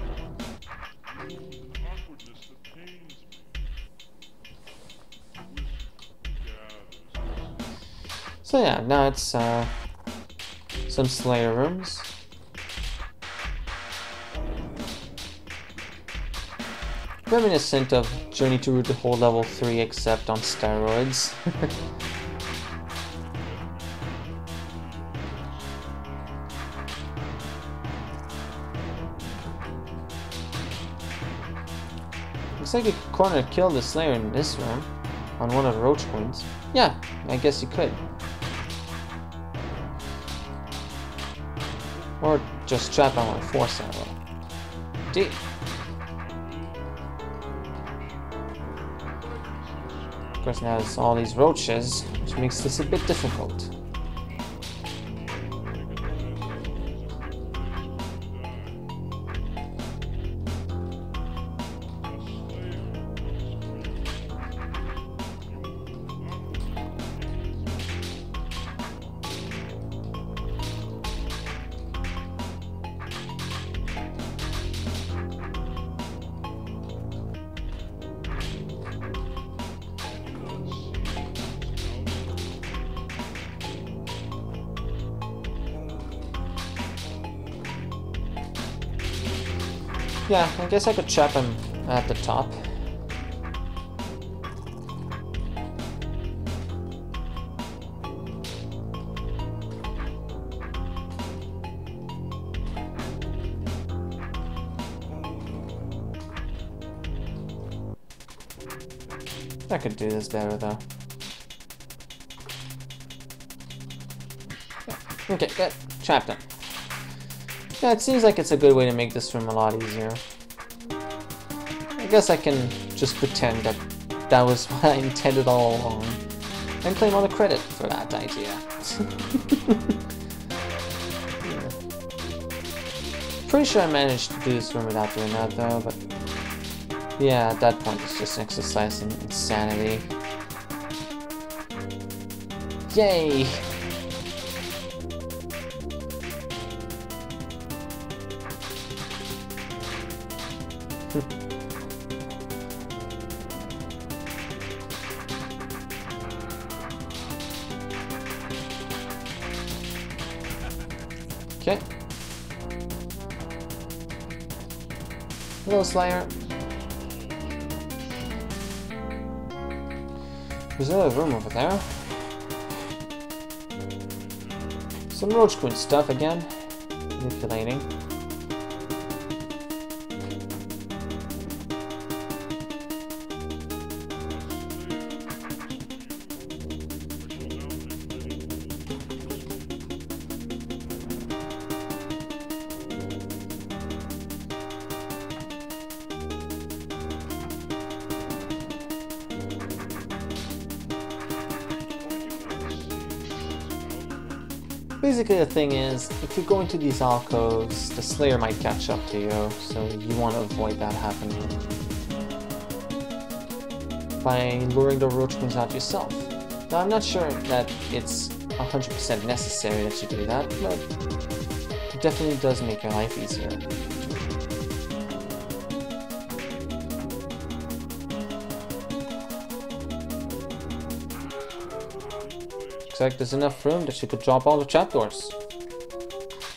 So yeah, now it's some Slayer rooms. Reminiscent of Journey to the whole level 3 except on steroids. Looks like you could corner kill the Slayer in this room on one of the roach queens. Yeah, I guess you could. Or just trap on my force arrow. Indeed. Of course, now there's all these roaches, which makes this a bit difficult. Yeah, I guess I could trap him at the top. I could do this better though. Yeah. Okay, good. Trapped him. Yeah, it seems like it's a good way to make this room a lot easier. I guess I can just pretend that that was what I intended all along, and claim all the credit for that idea. Yeah. Pretty sure I managed to do this room without doing that though, but yeah, at that point it's just an exercise in insanity. Yay! Okay. Hello, Slayer. There's another room over there. Some Roach Queen stuff again. Manipulating. Basically the thing is, if you go into these alcoves, the Slayer might catch up to you, so you want to avoid that happening by luring the roach queens out yourself. Now I'm not sure that it's 100% necessary that you do that, but it definitely does make your life easier. Looks like there's enough room that you could drop all the trapdoors.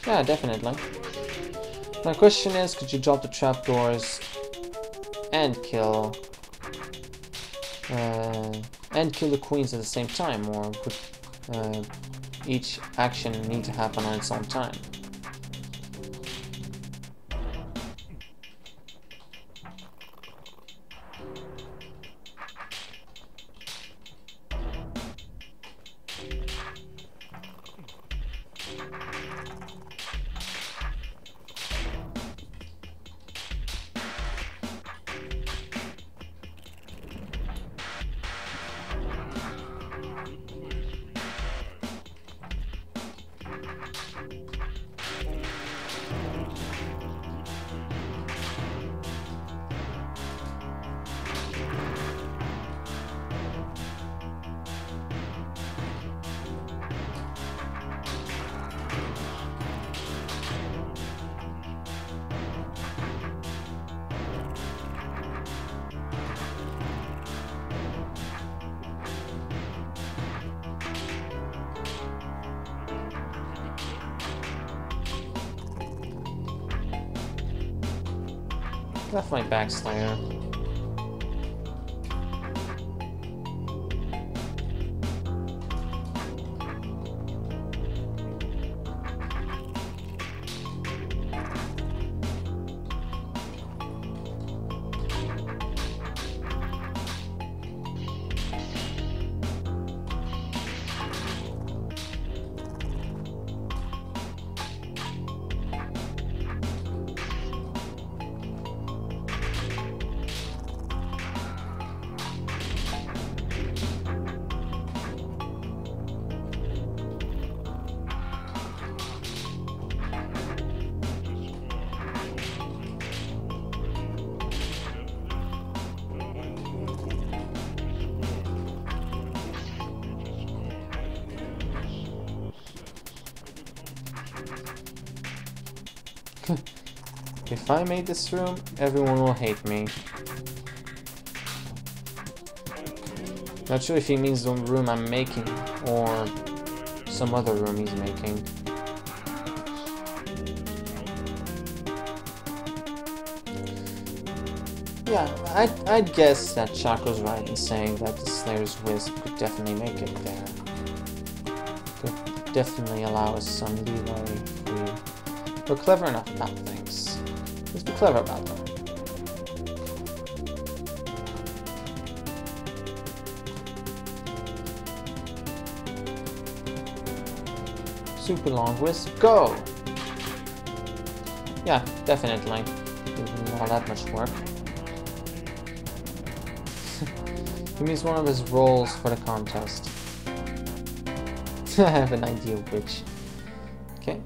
Yeah, definitely. My question is, could you drop the trapdoors and kill the queens at the same time, or would each action need to happen on its own time? Left my backslayer. If I made this room, everyone will hate me. Not sure if he means the room I'm making or some other room he's making. Yeah, I'd guess that Chaco's right in saying that the Slayer's Wisp could definitely make it there. Could definitely allow us some leeway if we're clever enough about things. Let's be clever about them. Super long wisp, go! Yeah, definitely. Didn't all that much work. He means one of his roles for the contest. I have an idea which. Okay.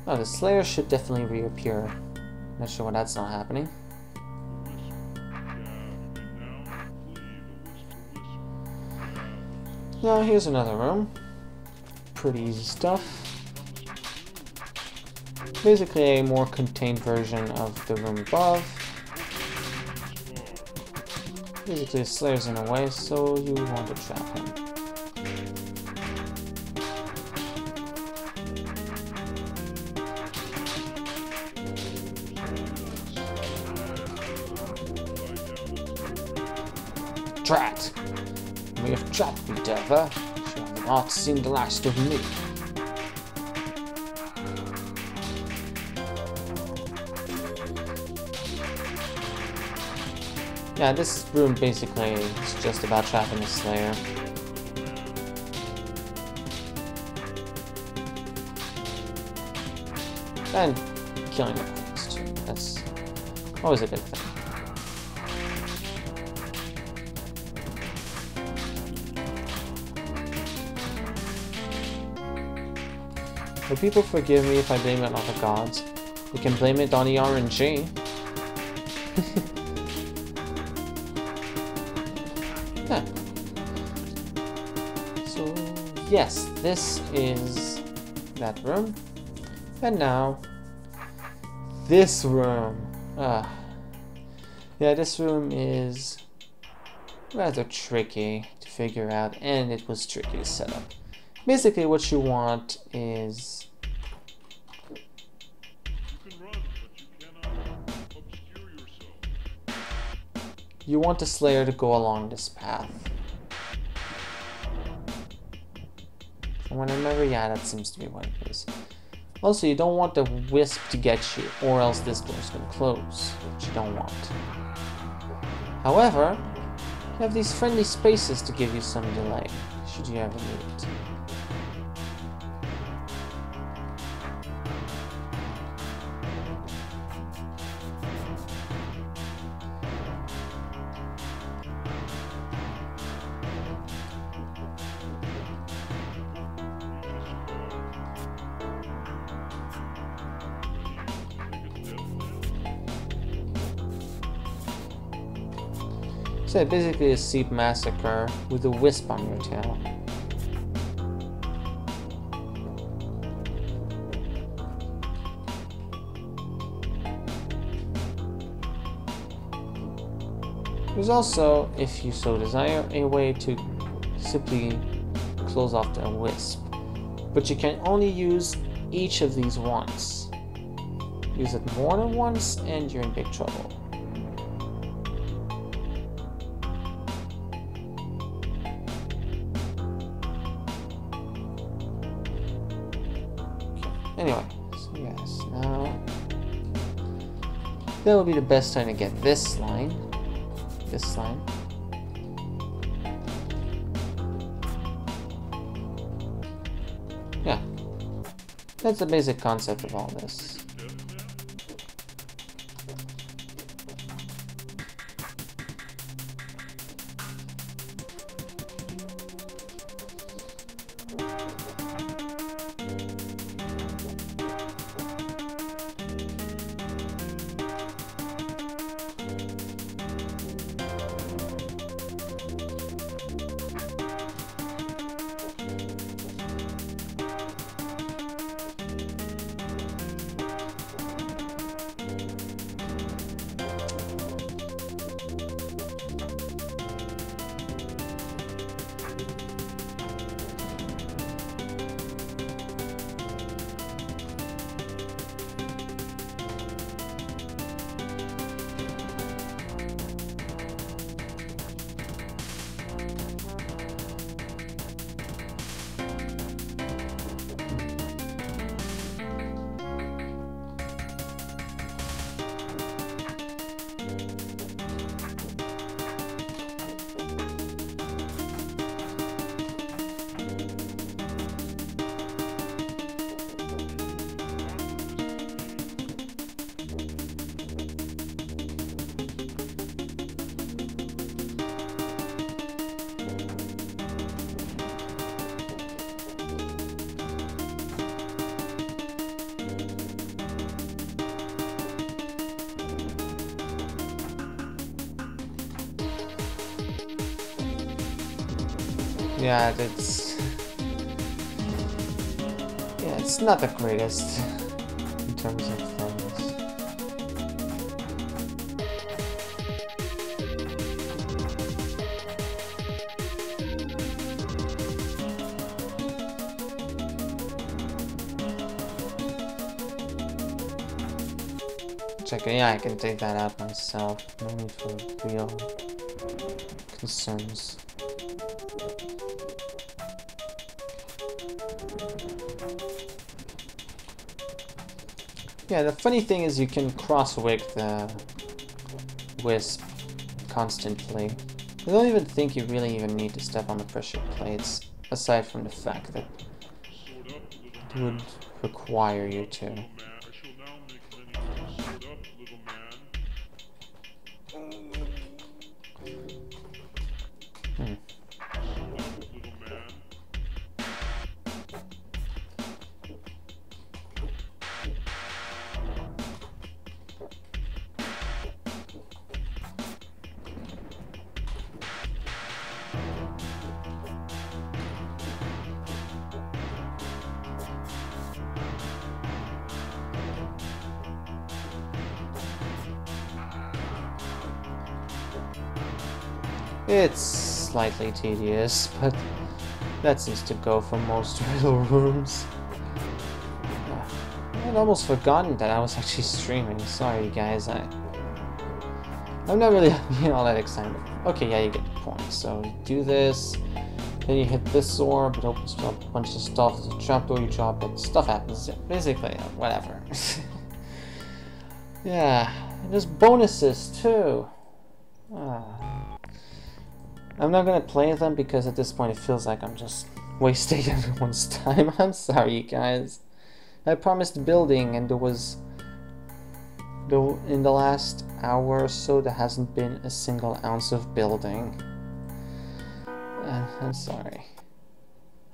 Oh, the Slayer should definitely reappear. Not sure why that's not happening. Now here's another room. Pretty easy stuff. Basically a more contained version of the room above. Basically, the Slayer's in the way, so you want to trap him. Drat! We have trapped you, Dever. You have not seen the last of me. Yeah, this room basically is just about trapping the Slayer. And killing the queens too. That's always a good thing. Will people forgive me if I blame it on the gods? We can blame it on the RNG. Yeah. So, yes, this is that room. And now, this room. Yeah, this room is rather tricky to figure out, and it was tricky to set up. Basically, what you want is you want the Slayer to go along this path. And when I remember, yeah, that seems to be what it is. Also, you don't want the Wisp to get you, or else this door is going to close, which you don't want. However, you have these friendly spaces to give you some delay, should you ever need it. So basically a Seep Massacre with a Wisp on your tail. There's also, if you so desire, a way to simply close off the Wisp. But you can only use each of these once. Use it more than once and you're in big trouble. Anyway, so yes, now that will be the best time to get this line. This line. Yeah, that's the basic concept of all this. Yeah, it's not the greatest in terms of things. Check it, yeah, I can take that out myself. No need for real concerns. Yeah, the funny thing is you can cross-wick the Wisp constantly. I don't even think you really even need to step on the pressure plates, aside from the fact that it would require you to. It's slightly tedious, but that seems to go for most riddle rooms. I'd almost forgotten that I was actually streaming. Sorry guys, I'm not really being all that excited. Okay, yeah, you get the point. So you do this, then you hit this orb, it opens up a bunch of stuff, there's a trapdoor, you drop it, stuff happens. Basically, whatever. Yeah, and there's bonuses too. I'm not gonna play them because at this point it feels like I'm just wasting everyone's time. I'm sorry guys. I promised building and there was... in the last hour or so there hasn't been a single ounce of building. I'm sorry.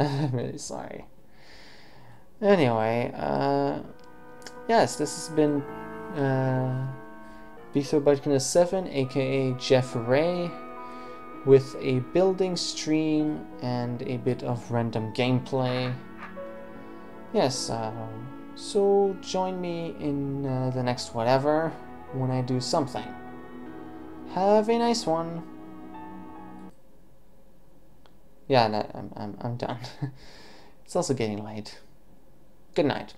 I'm really sorry. Anyway, yes, this has been B3Butkina7, aka Jeff Ray, with a building stream and a bit of random gameplay. Yes, so join me in the next whatever when I do something. Have a nice one. Yeah, no, I'm done. It's also getting late. Good night.